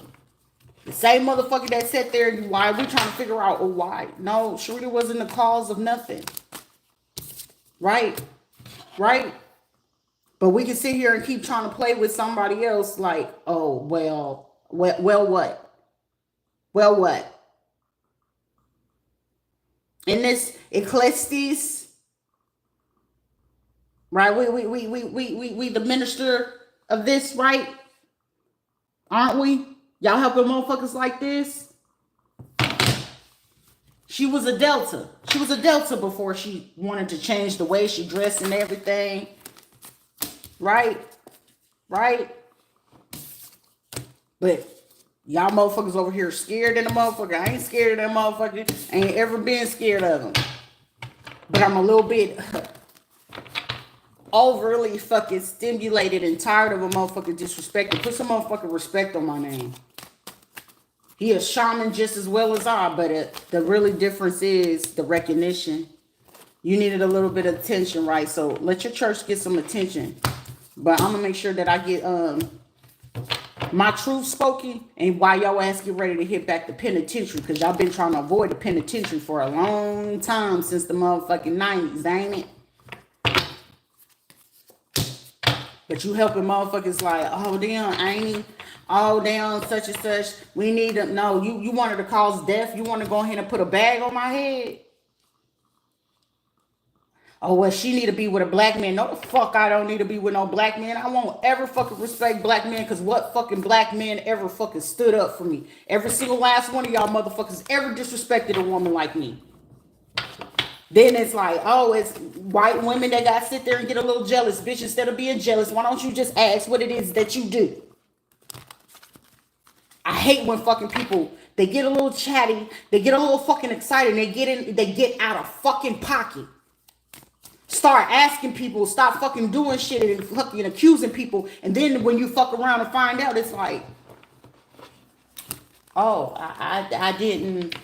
The same motherfucker that sat there. Why we trying to figure out why? No, Sharita wasn't the cause of nothing. Right? Right? But we can sit here and keep trying to play with somebody else like, oh, well, what? Well, what? In this Ecclesiastes, right? We the minister of this, right? Aren't we? Y'all helping motherfuckers like this? She was a Delta. She was a Delta before she wanted to change the way she dressed and everything. Right? Right? But y'all motherfuckers over here scared of the motherfucker. I ain't scared of that motherfucker. I ain't ever been scared of him. But I'm a little bit overly fucking stimulated and tired of a motherfucker disrespecting. Put some motherfucking respect on my name. He a shaman just as well as I, but the really difference is the recognition. You needed a little bit of attention, right? So let your church get some attention. But I'm gonna make sure that I get my truth spoken, and while y'all ass get ready to hit back the penitentiary, because y'all been trying to avoid the penitentiary for a long time since the motherfucking 90s, ain't it? But you helping motherfuckers like, oh damn, ain't he? Oh damn, such and such. We need to no. You wanted to cause death. You want to go ahead and put a bag on my head. Oh, well, she need to be with a black man. No, the fuck I don't need to be with no black man. I won't ever fucking respect black men, because what fucking black man ever fucking stood up for me? Every single last one of y'all motherfuckers ever disrespected a woman like me. Then it's like, oh, it's white women that got to sit there and get a little jealous. Bitch, instead of being jealous, why don't you just ask what it is that you do? I hate when fucking people, they get a little chatty, they get a little fucking excited, and they get out of fucking pocket. Start asking people, stop fucking doing shit and fucking accusing people. And then when you fuck around and find out, it's like, oh, I didn't.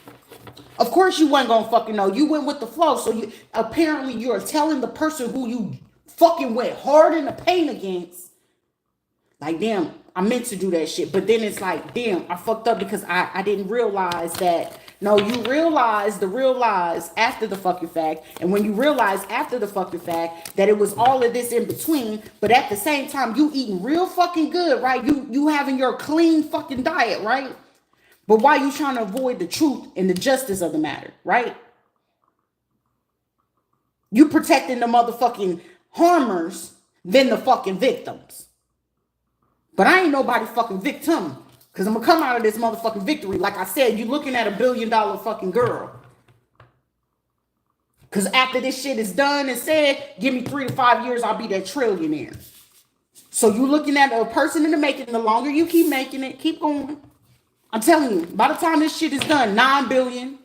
Of course you wasn't gonna fucking know. You went with the flow. So you apparently you're telling the person who you fucking went hard in the paint against, Like, damn, I meant to do that shit. But then it's like, damn, I fucked up because I didn't realize that. No, you realize the realize after the fucking fact. And when you realize after the fucking fact that it was all of this in between, but at the same time, you eating real fucking good, right? You having your clean fucking diet, right? But why you trying to avoid the truth and the justice of the matter, right? You protecting the motherfucking harmers than the fucking victims. But I ain't nobody fucking victim. Because I'm going to come out of this motherfucking victory. Like I said, you looking at $1 billion fucking girl. Because after this shit is done and said, give me 3 to 5 years, I'll be that trillionaire. So you looking at a person in the making. The longer you keep making it, keep going. I'm telling you, by the time this shit is done, 9 billion.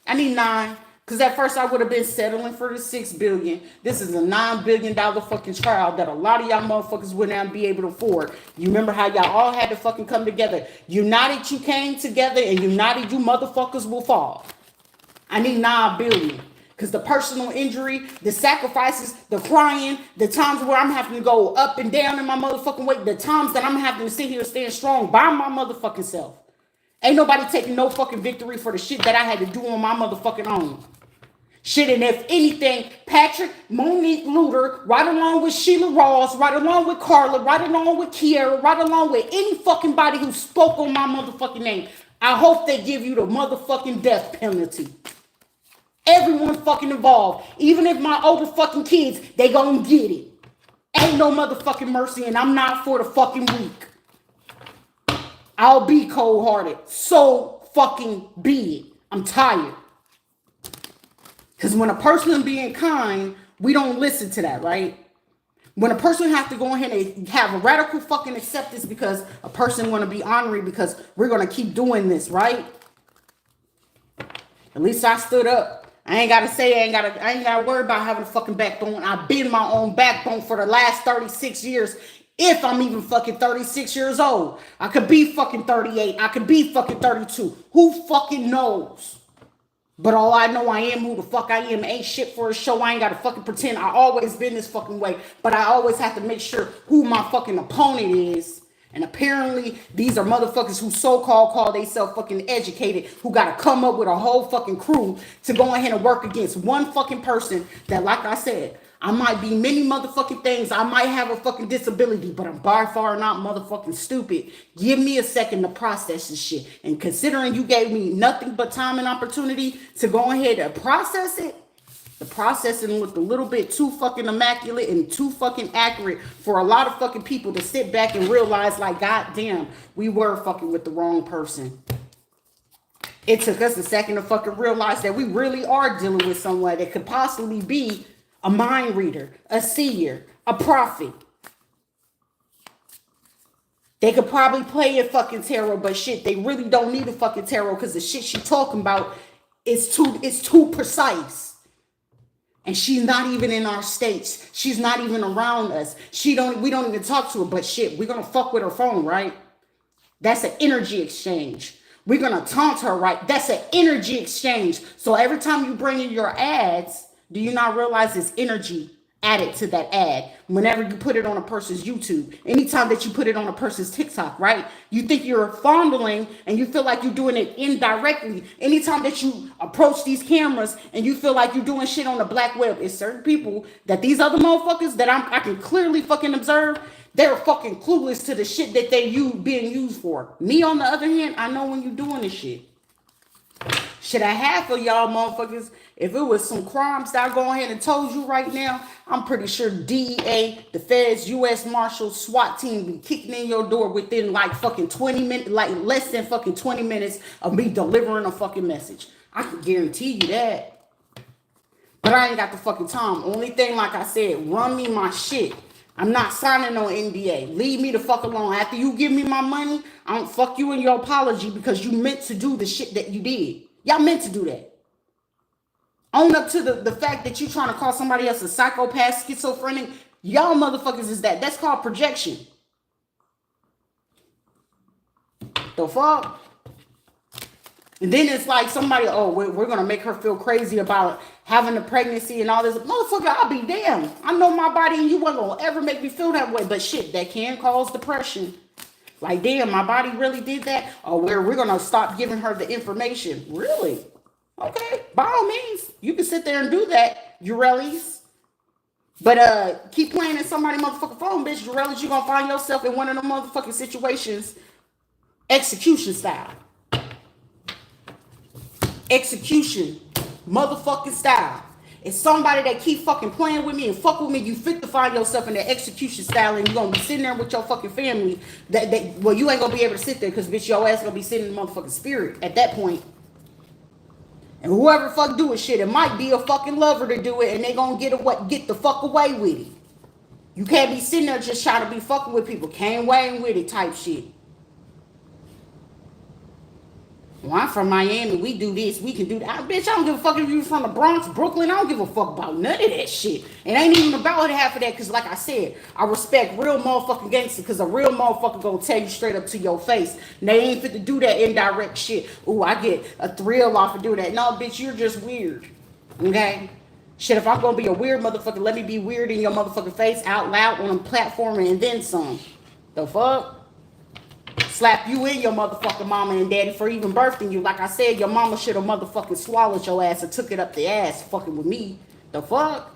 I need 9. Because at first I would have been settling for the 6 billion. This is a $9 billion fucking trial that a lot of y'all motherfuckers would not be able to afford. You remember how y'all all had to fucking come together. United you came together, and united you motherfuckers will fall. I need 9 billion. Because the personal injury, the sacrifices, the crying, the times where I'm having to go up and down in my motherfucking weight, the times that I'm having to sit here and stand strong by my motherfucking self. Ain't nobody taking no fucking victory for the shit that I had to do on my motherfucking own. Shit, and if anything, Patrick, Monique Luter, right along with Sheila Ross, right along with Carla, right along with Kiera, right along with any fucking body who spoke on my motherfucking name, I hope they give you the motherfucking death penalty. Everyone fucking involved. Even if my older fucking kids, they gonna get it. Ain't no motherfucking mercy, and I'm not for the fucking weak. I'll be cold-hearted. So fucking be it. I'm tired. Because when a person is being kind, we don't listen to that, right? When a person has to go ahead and have a radical fucking acceptance because a person want to be honorary because we're going to keep doing this, right? At least I stood up. I ain't got to say, I ain't got to worry about having a fucking backbone. I've been my own backbone for the last 36 years. If I'm even fucking 36 years old. I could be fucking 38. I could be fucking 32. Who fucking knows? But all I know, I am who the fuck I am. Ain't shit for a show. I ain't got to fucking pretend. I always been this fucking way. But I always have to make sure who my fucking opponent is. And apparently, these are motherfuckers who so-called call themselves fucking educated, who got to come up with a whole fucking crew to go ahead and work against one fucking person that, like I said, I might be many motherfucking things. I might have a fucking disability, but I'm by far not motherfucking stupid. Give me a second to process this shit. And considering you gave me nothing but time and opportunity to go ahead and process it, the processing looked a little bit too fucking immaculate and too fucking accurate for a lot of fucking people to sit back and realize, like, God damn, we were fucking with the wrong person. It took us a second to fucking realize that we really are dealing with someone that could possibly be a mind reader, a seer, a prophet. They could probably play a fucking tarot, but shit, they really don't need a fucking tarot because the shit she talking about is too precise. And she's not even in our states. She's not even around us. We don't even talk to her, but shit, we're gonna fuck with her phone, right? That's an energy exchange. We're gonna taunt her, right? That's an energy exchange. So every time you bring in your ads, do you not realize there's energy added to that ad? Whenever you put it on a person's YouTube, anytime that you put it on a person's TikTok, right? You think you're fondling and you feel like you're doing it indirectly. Anytime that you approach these cameras and you feel like you're doing shit on the black web, it's certain people that these other motherfuckers that I can clearly fucking observe, they're fucking clueless to the shit that they being used for. Me, on the other hand, I know when you're doing this shit. Should I have for y'all motherfuckers? If it was some crimes that I go ahead and told you right now, I'm pretty sure DEA, the feds, U.S. Marshals, SWAT team be kicking in your door within like fucking 20 minutes, like less than fucking 20 minutes of me delivering a fucking message. I can guarantee you that. But I ain't got the fucking time. Only thing, like I said, run me my shit. I'm not signing no NDA. Leave me the fuck alone. After you give me my money, I don't fuck you in your apology because you meant to do the shit that you did. Y'all meant to do that. Own up to the fact that you trying to call somebody else a psychopath, schizophrenic. Y'all motherfuckers is that. That's called projection. The fuck? And then it's like somebody, oh, we're going to make her feel crazy about having a pregnancy and all this. Motherfucker, I'll be damned. I know my body and you weren't going to ever make me feel that way. But shit, that can cause depression. Like, damn, my body really did that? Or we're going to stop giving her the information. Really? Okay, by all means, you can sit there and do that, Urellis. But keep playing in somebody's motherfucking phone, bitch. Urellis, you're going to find yourself in one of them motherfucking situations, execution style. Execution motherfucking style. It's somebody that keep fucking playing with me and fuck with me. You fit to find yourself in the execution style, and you're gonna be sitting there with your fucking family. Well, you ain't gonna be able to sit there because bitch, your ass gonna be sitting in the motherfucking spirit at that point. And whoever fuck doing shit, it might be a fucking lover to do it, and they gonna get the fuck away with it. You can't be sitting there just trying to be fucking with people. Can't wait with it type shit. Well, I'm from Miami. We do this. We can do that. Bitch, I don't give a fuck if you from the Bronx, Brooklyn. I don't give a fuck about none of that shit. It ain't even about half of that because, like I said, I respect real motherfucking gangsters because a real motherfucker gonna tell you straight up to your face. And they ain't fit to do that indirect shit. Ooh, I get a thrill off of doing that. No, bitch, you're just weird. Okay? Shit, if I'm gonna be a weird motherfucker, let me be weird in your motherfucking face out loud on a platform and then some. The fuck? Slap you in your motherfucking mama and daddy for even birthing you. Like I said, your mama should have motherfucking swallowed your ass and took it up the ass fucking with me. The fuck?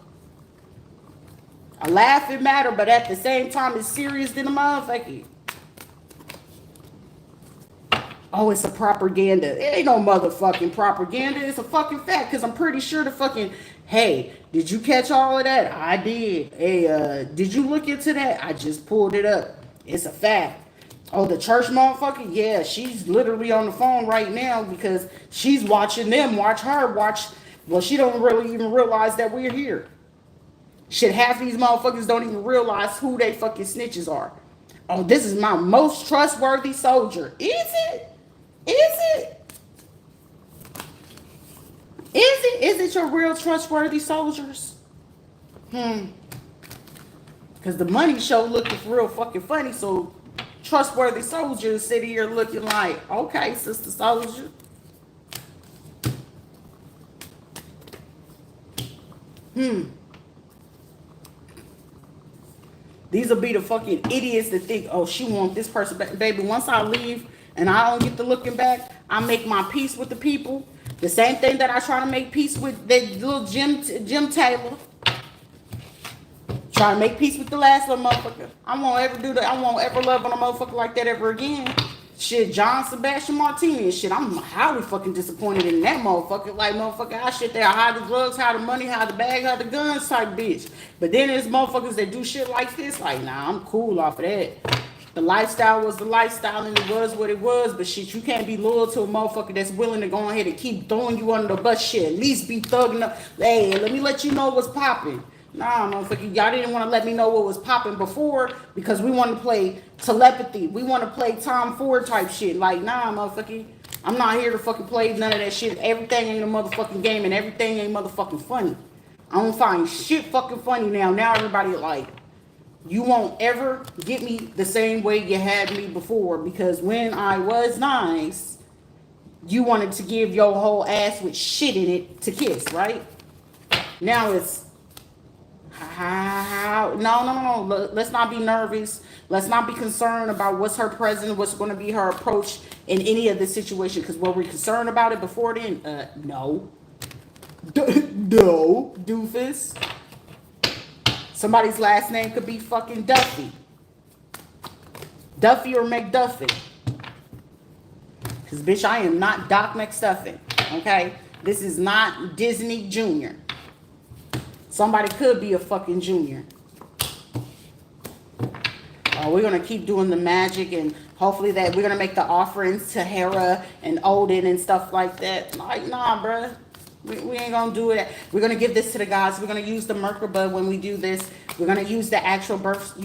I laugh it matter, but at the same time, it's serious than a motherfucker. Oh, it's a propaganda. It ain't no motherfucking propaganda. It's a fucking fact because I'm pretty sure the fucking... Hey, did you catch all of that? I did. Hey, did you look into that? I just pulled it up. It's a fact. Oh, the church motherfucker? Yeah, she's literally on the phone right now because she's watching them watch her watch. Well, she don't really even realize that we're here. Shit, half these motherfuckers don't even realize who they fucking snitches are. Oh, this is my most trustworthy soldier. Is it? Is it? Is it? Is it your real trustworthy soldiers? Because the money show looking real fucking funny, so... Trustworthy soldiers sitting here looking like, okay, sister soldier. These will be the fucking idiots that think, oh, she want this person back. Baby, once I leave and I don't get to looking back, I make my peace with the people. The same thing that I try to make peace with that little Jim Taylor. Try to make peace with the last little motherfucker. I won't ever do that. I won't ever love on a motherfucker like that ever again. Shit, John Sebastian Martinez. Shit, I'm highly fucking disappointed in that motherfucker. Like, motherfucker, I shit there. Hide the drugs, hide the money, hide the bag, hide the guns type bitch. But then there's motherfuckers that do shit like this. Like, nah, I'm cool off of that. The lifestyle was the lifestyle and it was what it was. But shit, you can't be loyal to a motherfucker that's willing to go ahead and keep throwing you under the bus. Shit, at least be thugging up. Hey, let me let you know what's popping. Nah, motherfucker, y'all didn't want to let me know what was popping before because we want to play telepathy. We want to play Tom Ford type shit. Like, nah, motherfucker, I'm not here to fucking play none of that shit. Everything ain't a motherfucking game and everything ain't motherfucking funny. I don't find shit fucking funny now. Now everybody like, you won't ever get me the same way you had me before because when I was nice, you wanted to give your whole ass with shit in it to kiss, right? Now it's... No. Let's not be nervous. Let's not be concerned about what's her present, what's going to be her approach in any of this situation. Because were we concerned about it before then? No. No, doofus. Somebody's last name could be fucking Duffy. Duffy or McDuffie. Because, bitch, I am not Doc McStuffin. Okay? This is not Disney Jr. Somebody could be a fucking junior. We're going to keep doing the magic and hopefully that we're going to make the offerings to Hera and Odin and stuff like that. Like, nah, bruh. We ain't going to do it. We're going to give this to the gods. We're going to use the Merkaba when we do this. We're going to use the actual birth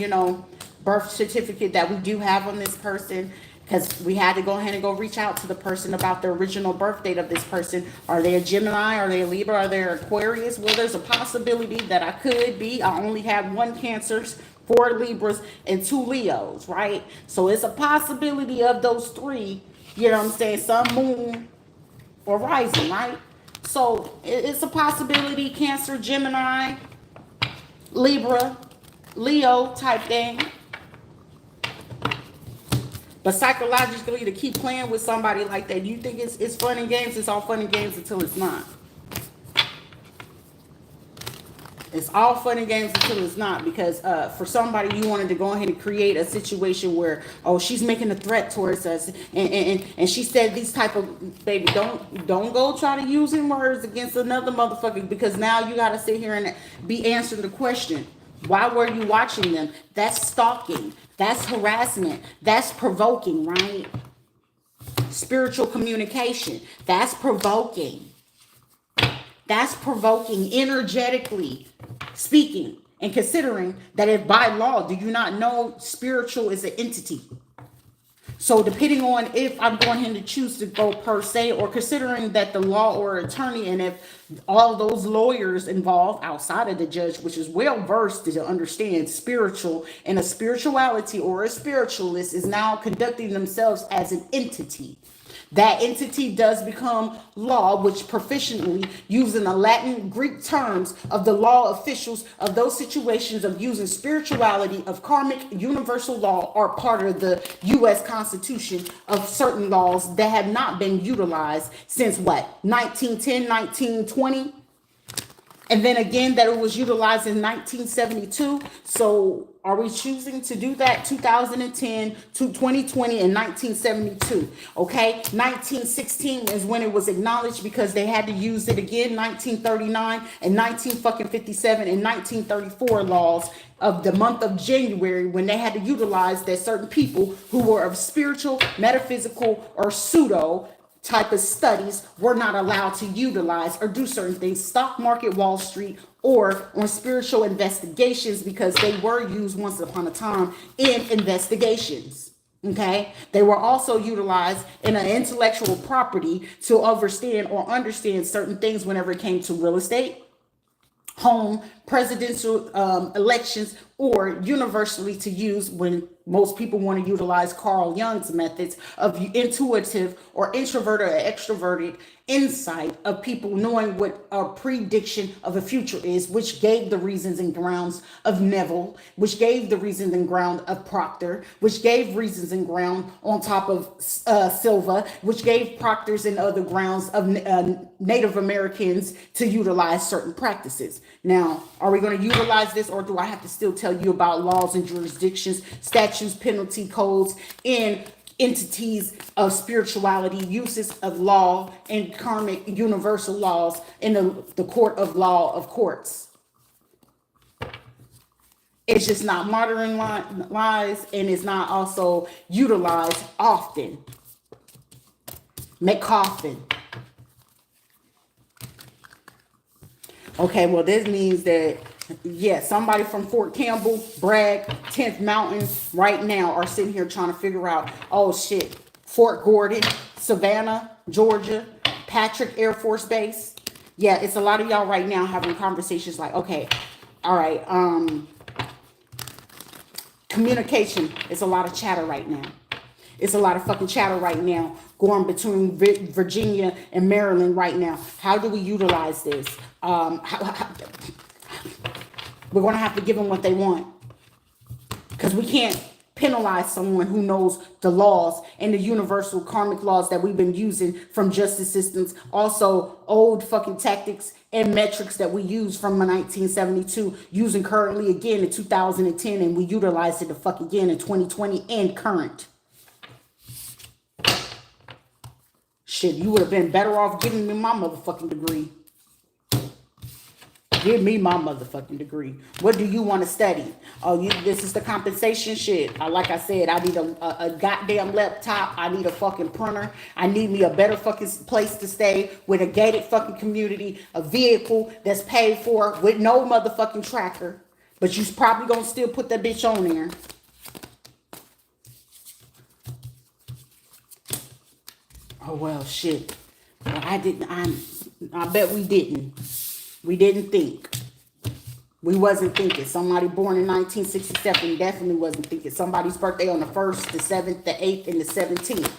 certificate that we do have on this person. Because we had to go ahead and go reach out to the person about the original birth date of this person. Are they a Gemini? Are they a Libra? Are they Aquarius? Well, there's a possibility that I could be. I only have 1 Cancers, 4 Libras, and 2 Leos, right? So it's a possibility of those 3, you know what I'm saying, Sun, Moon, or Rising, right? So it's a possibility, Cancer, Gemini, Libra, Leo type thing. But psychologically, to keep playing with somebody like that, you think it's fun and games? It's all fun and games until it's not. It's all fun and games until it's not, because for somebody, you wanted to go ahead and create a situation where, oh, she's making a threat towards us, and she said these type of, baby, don't go try to using words against another motherfucker, because now you got to sit here and be answering the question, why were you watching them? That's stalking. That's harassment. That's provoking, right? Spiritual communication. That's provoking. That's provoking, energetically speaking, and considering that if by law, do you not know spiritual is an entity? So depending on if I'm going to choose to go per se, or considering that the law or attorney, and if all those lawyers involved outside of the judge, which is well versed to understand spiritual, and a spirituality or a spiritualist is now conducting themselves as an entity. That entity does become law, which proficiently, using the Latin Greek terms of the law officials of those situations of using spirituality of karmic universal law, are part of the U.S. Constitution of certain laws that have not been utilized since what, 1910, 1920? And then again, that it was utilized in 1972. So are we choosing to do that? 2010 to 2020 and 1972. Okay. 1916 is when it was acknowledged, because they had to use it again. 1939 and 1957 and 1934 laws of the month of January, when they had to utilize that certain people who were of spiritual, metaphysical, or pseudo type of studies were not allowed to utilize or do certain things, stock market, Wall Street, or on spiritual investigations, because they were used once upon a time in investigations. Okay, they were also utilized in an intellectual property to understand certain things whenever it came to real estate, home, presidential elections, or universally to use when most people want to utilize Carl Jung's methods of intuitive or introverted or extroverted insight of people knowing what a prediction of a future is, which gave the reasons and grounds of Neville, which gave the reasons and ground of Proctor, which gave reasons and ground on top of Silva, which gave Proctors and other grounds of Native Americans to utilize certain practices. Now, are we going to utilize this, or do I have to still tell you about laws and jurisdictions, statutes, penalty codes, and entities of spirituality, uses of law, and karmic universal laws in the court of law of courts? It's just not modernized, and it's not also utilized often. McCoffin. Okay, well, this means that, yeah, somebody from Fort Campbell, Bragg, 10th Mountain right now are sitting here trying to figure out, oh shit, Fort Gordon, Savannah, Georgia, Patrick Air Force Base. Yeah, it's a lot of y'all right now having conversations like, okay, all right, communication. It's a lot of chatter right now. It's a lot of fucking chatter right now going between Virginia and Maryland right now. How do we utilize this? We're going to have to give them what they want, because we can't penalize someone who knows the laws and the universal karmic laws that we've been using from justice systems. Also, old fucking tactics and metrics that we use from 1972, using currently again in 2010, and we utilized it the fuck again in 2020 and current. Shit, you would have been better off giving me my motherfucking degree. Give me my motherfucking degree. What do you want to study? Oh, this is the compensation shit. Like I said, I need a goddamn laptop. I need a fucking printer. I need me a better fucking place to stay with a gated fucking community, a vehicle that's paid for with no motherfucking tracker. But you probably gonna still put that bitch on there. Oh, well, shit. Well, I bet we didn't. We didn't think. We wasn't thinking. Somebody born in 1967 definitely wasn't thinking. Somebody's birthday on the 1st, the 7th, the 8th, and the 17th.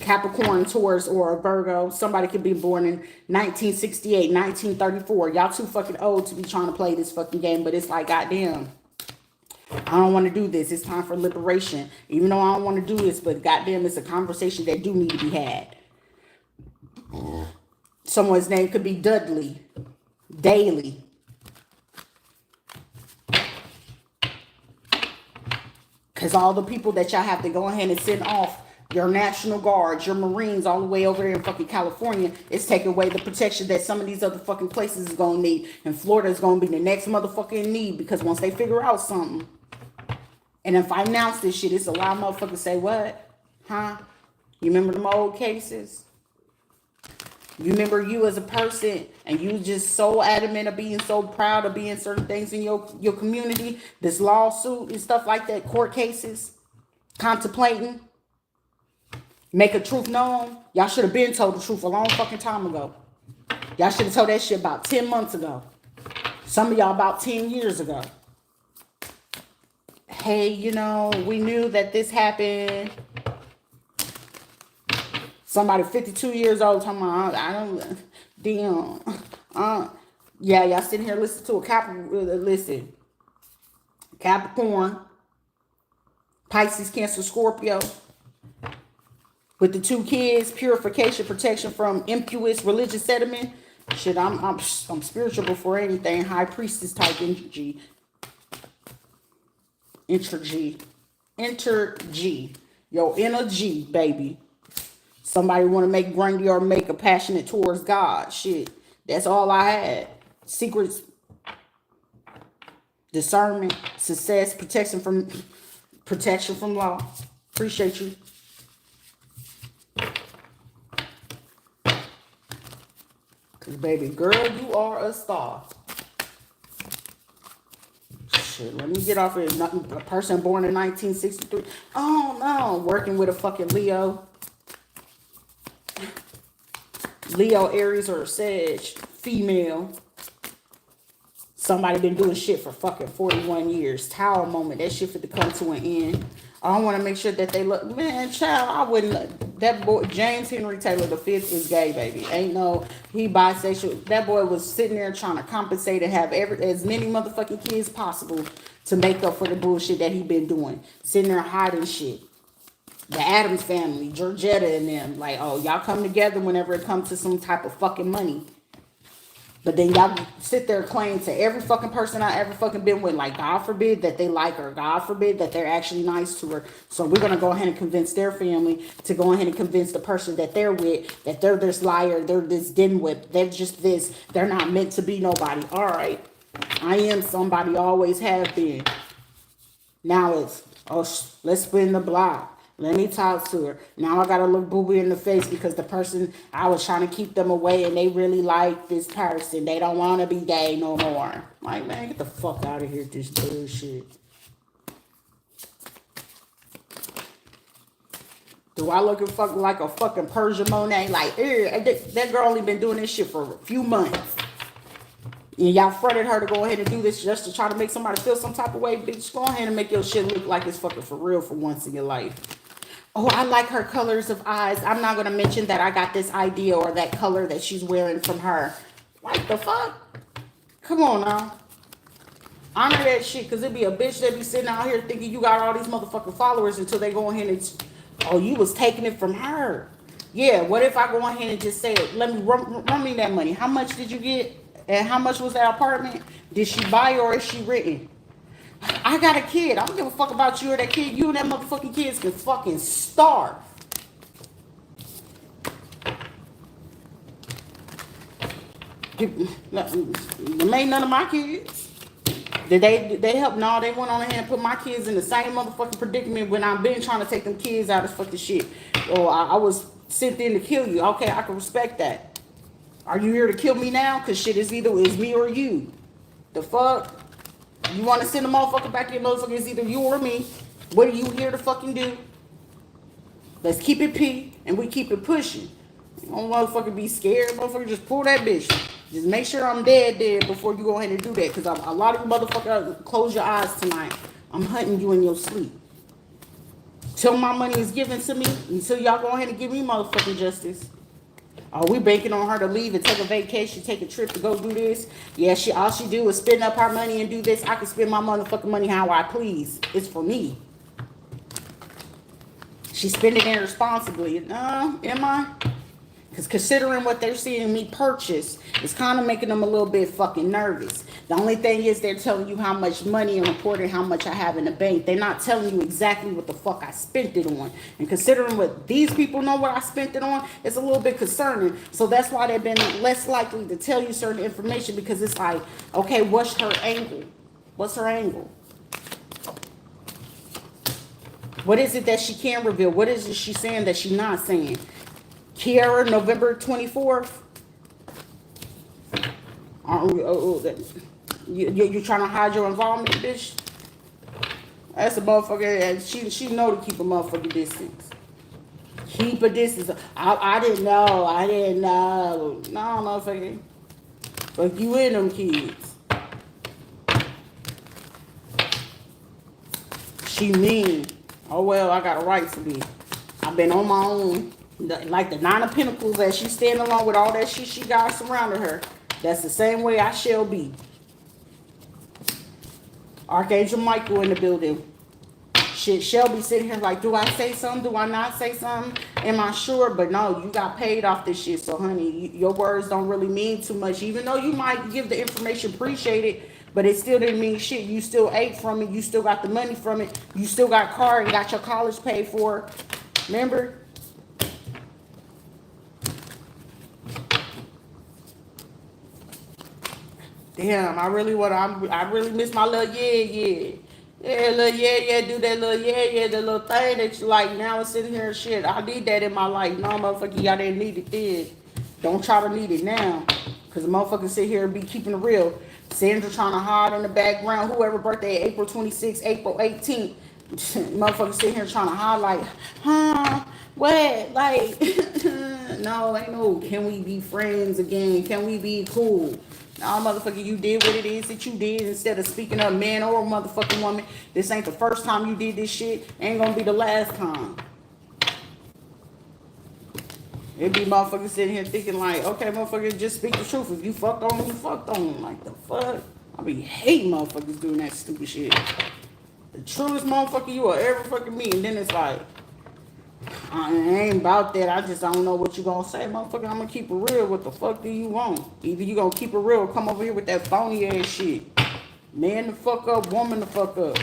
Capricorn, Taurus, or a Virgo. Somebody could be born in 1968, 1934. Y'all too fucking old to be trying to play this fucking game, but it's like, goddamn, I don't want to do this. It's time for liberation. Even though I don't want to do this, but goddamn, it's a conversation that do need to be had. Someone's name could be Dudley, Daly. Because all the people that y'all have to go ahead and send off, your National Guards, your Marines, all the way over there in fucking California, it's taking away the protection that some of these other fucking places is going to need. And Florida is going to be the next motherfucker in need, because once they figure out something, and if I announce this shit, it's a lot of motherfuckers say, what? Huh? You remember them old cases? You remember you as a person, and you just so adamant of being so proud of being certain things in your community, this lawsuit and stuff like that, court cases, contemplating, make a truth known. Y'all should have been told the truth a long fucking time ago. Y'all should have told that shit about 10 months ago. Some of y'all about 10 years ago. Hey, you know, we knew that this happened. Somebody 52 years old talking about, I don't, damn. Yeah, y'all sitting here listening to a Capricorn, Pisces, Cancer, Scorpio, with the 2 kids, purification, protection from impious religious sediment. Shit, I'm spiritual before anything. High priestess type energy. Enter G. Your inner G, baby. Somebody want to make Grundy or make a passionate towards God. Shit, that's all I had. Secrets, discernment, success, protection from law. Appreciate you. Cause baby girl, you are a star. Shit, let me get off here. A person born in 1963. Oh no, working with a fucking Leo, Aries, or Sag, female. Somebody been doing shit for fucking 41 years. Tower moment. That shit fit to come to an end. I want to make sure that they look. Man, child, I wouldn't. That boy, James Henry Taylor V, is gay, baby. Ain't no, he bisexual. That boy was sitting there trying to compensate and have as many motherfucking kids possible to make up for the bullshit that he been doing. Sitting there hiding shit. The Addams family, Georgetta and them, like, oh, y'all come together whenever it comes to some type of fucking money. But then y'all sit there claim to every fucking person I ever fucking been with, like, God forbid that they like her. God forbid that they're actually nice to her. So we're going to go ahead and convince their family to go ahead and convince the person that they're with that they're this liar, they're this dimwit, they're just this, they're not meant to be nobody. All right, I am somebody, always have been. Now it's, oh, let's spin the block. Let me talk to her. Now I gotta look booby in the face because the person, I was trying to keep them away and they really like this person. They don't want to be gay no more. Like, man, get the fuck out of here with this bullshit. Do I look like a fucking Persia Monet? Like, that girl only been doing this shit for a few months. And y'all fronted her to go ahead and do this just to try to make somebody feel some type of way. Bitch, go ahead and make your shit look like it's fucking for real for once in your life. Oh, I like her colors of eyes. I'm not going to mention that I got this idea or that color that she's wearing from her. Like the fuck? Come on now. Honor that shit, because it be a bitch that be sitting out here thinking you got all these motherfucking followers until they go ahead and, oh, you was taking it from her. Yeah, what if I go ahead and just say, let me run me that money. How much did you get? And how much was that apartment? Did she buy or is she written? I got a kid. I don't give a fuck about you or that kid. You and that motherfucking kids can fucking starve. Them ain't none of my kids. Did they help? No, they went on ahead and put my kids in the same motherfucking predicament when I've been trying to take them kids out of fucking shit. Oh, I was sent in to kill you. Okay, I can respect that. Are you here to kill me now? Because shit is either it's me or you. The fuck? You want to send a motherfucker back here, motherfucker, it's either you or me. What are you here to fucking do? Let's keep it P and we keep it pushing. You don't motherfucker be scared. Motherfucker, just pull that bitch. Just make sure I'm dead before you go ahead and do that. Because a lot of you motherfuckers, close your eyes tonight. I'm hunting you in your sleep. Till my money is given to me, until y'all go ahead and give me motherfucking justice. Are we banking on her to leave and take a vacation, take a trip to go do this? Yeah, all she do is spend up her money and do this. I can spend my motherfucking money how I please. It's for me. She's spending it irresponsibly. Am I? Because considering what they're seeing me purchase, it's kind of making them a little bit fucking nervous. The only thing is they're telling you how much money and reporting how much I have in the bank. They're not telling you exactly what the fuck I spent it on. And considering what these people know what I spent it on, it's a little bit concerning. So that's why they've been less likely to tell you certain information, because it's like, okay, what's her angle? What's her angle? What is it that she can reveal? What is it she's saying that she's not saying? Kiara, November 24th. You trying to hide your involvement, bitch? That's a motherfucker. And she know to keep a motherfucking distance. Keep a distance. I didn't know. I didn't know. No, motherfucker. Fuck you in them kids. She mean. Oh well, I got a right to be. I've been on my own. Like the Nine of Pentacles that she's standing along with all that shit she got surrounding her. That's the same way I shall be. Archangel Michael in the building. Shit, Shelby sitting here like, do I say something? Do I not say something? Am I sure? But no, you got paid off this shit. So honey, your words don't really mean too much. Even though you might give the information, appreciate it, but it still didn't mean shit. You still ate from it. You still got the money from it. You still got car and got your college paid for. Remember? Damn, I really miss my little yeah. Yeah, little yeah, do that little yeah, the little thing that you like now is sitting here and shit. I need that in my life. No, motherfucker, y'all didn't need it then. Don't try to need it now. Because the motherfucker sit here and be keeping it real. Sandra trying to hide in the background. Whoever birthday, April 26th, April 18th. Motherfucker sit here trying to hide like, what? Like, no, ain't no, can we be friends again? Can we be cool? Nah, motherfucker, you did what it is that you did. Instead of speaking up, man or motherfucking woman, this ain't the first time you did this shit. Ain't gonna be the last time. It be motherfuckers sitting here thinking like, okay, motherfucker, just speak the truth. If you fucked on them, you fucked on them. Like, the fuck? I be hating motherfuckers doing that stupid shit. The truest motherfucker you will ever fucking meet. And then it's like, I ain't about that. I just don't know what you gonna say, motherfucker. I'm gonna keep it real. What the fuck do you want? Either you gonna keep it real or come over here with that phony ass shit. Man the fuck up, woman the fuck up.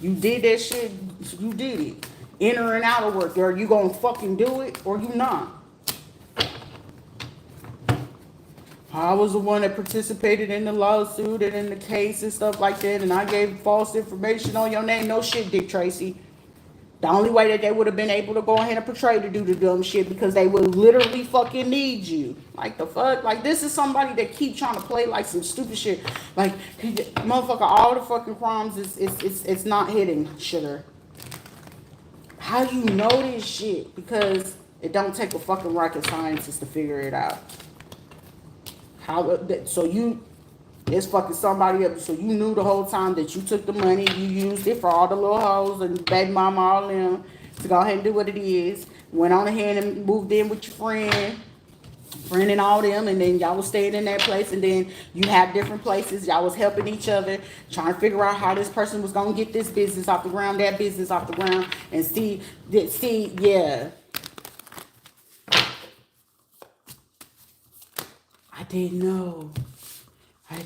You did that shit, you did it. Inner and outer work. Are you gonna fucking do it or you not? I was the one that participated in the lawsuit and in the case and stuff like that, and I gave false information on your name. No shit, Dick Tracy. The only way that they would have been able to go ahead and portray to do the dumb shit, because they would literally fucking need you. Like, the fuck? Like, this is somebody that keep trying to play like some stupid shit. Like, motherfucker, all the fucking crimes it's not hitting, sugar. How you know this shit? Because it don't take a fucking rocket scientist to figure it out. It's fucking somebody else. So you knew the whole time that you took the money, you used it for all the little hoes and baby mama, all them, to go ahead and do what it is. Went on ahead and moved in with your friend and all them, and then y'all was staying in that place, and then you have different places. Y'all was helping each other, trying to figure out how this person was gonna get this business off the ground, that business off the ground, and see, yeah. I didn't know. I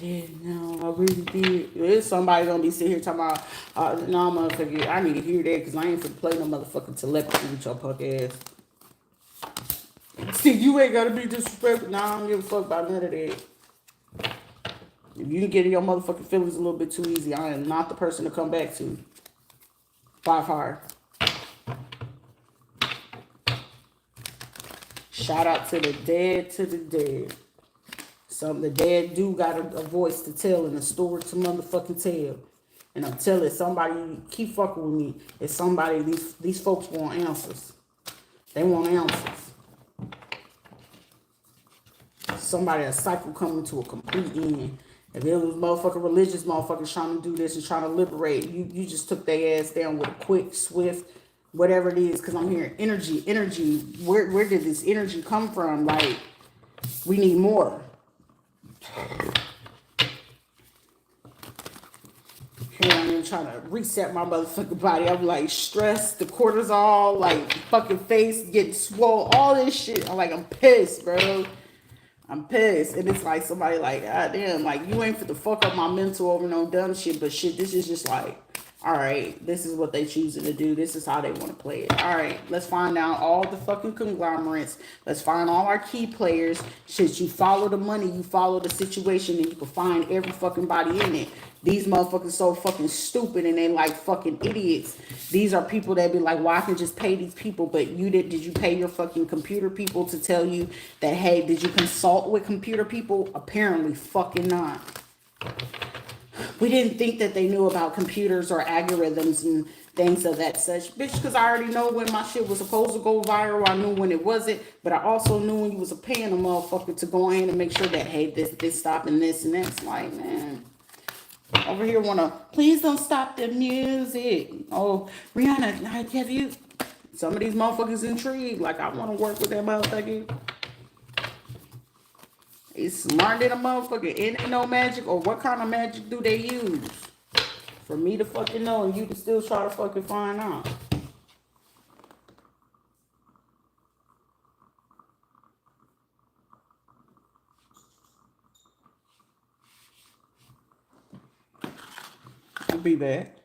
really did. There's somebody gonna be sitting here talking about, no, motherfucker, I need to hear that, because I ain't finna play no motherfucking telepathy with your punk ass. See, you ain't gotta be disrespectful. Nah, I don't give a fuck about none of that. If you can get in your motherfucking feelings a little bit too easy, I am not the person to come back to. 5 hard. Shout out to the dead. The dead do got a voice to tell and a story to motherfucking tell. And I'm telling somebody, keep fucking with me. It's somebody, these folks want answers. They want answers. Somebody, a cycle coming to a complete end. If it was motherfucking religious motherfuckers trying to do this and trying to liberate, you just took their ass down with a quick, swift, whatever it is, because I'm hearing energy. Where did this energy come from? Like, we need more. Here I am trying to reset my motherfucking body. I'm like stressed, the cortisol, like fucking face getting swole, all this shit. I'm pissed, bro. I'm pissed. And it's like somebody like, God damn, like you ain't for the fuck up my mental over no dumb shit, but shit, this is just like, all right, this is what they choosing to do. This is how they want to play it. All right, let's find out all the fucking conglomerates. Let's find all our key players. Shit, you follow the money, you follow the situation, and you can find every fucking body in it. These motherfuckers so fucking stupid and they like fucking idiots. These are people that be like, well, I can just pay these people, but did you pay your fucking computer people to tell you that, hey, did you consult with computer people? Apparently fucking not. We didn't think that they knew about computers or algorithms and things of that such. Bitch, because I already know when my shit was supposed to go viral. I knew when it wasn't. But I also knew when you was paying a motherfucker to go in and make sure that, hey, this stopping this and that's like, man. Over here wanna, please don't stop the music. Oh, Rihanna, have you, some of these motherfuckers intrigued. Like, I wanna work with that motherfucker. He's smart than a motherfucker. Ain't no magic, or what kind of magic do they use? For me to fucking know and you to still try to fucking find out. I'll be back.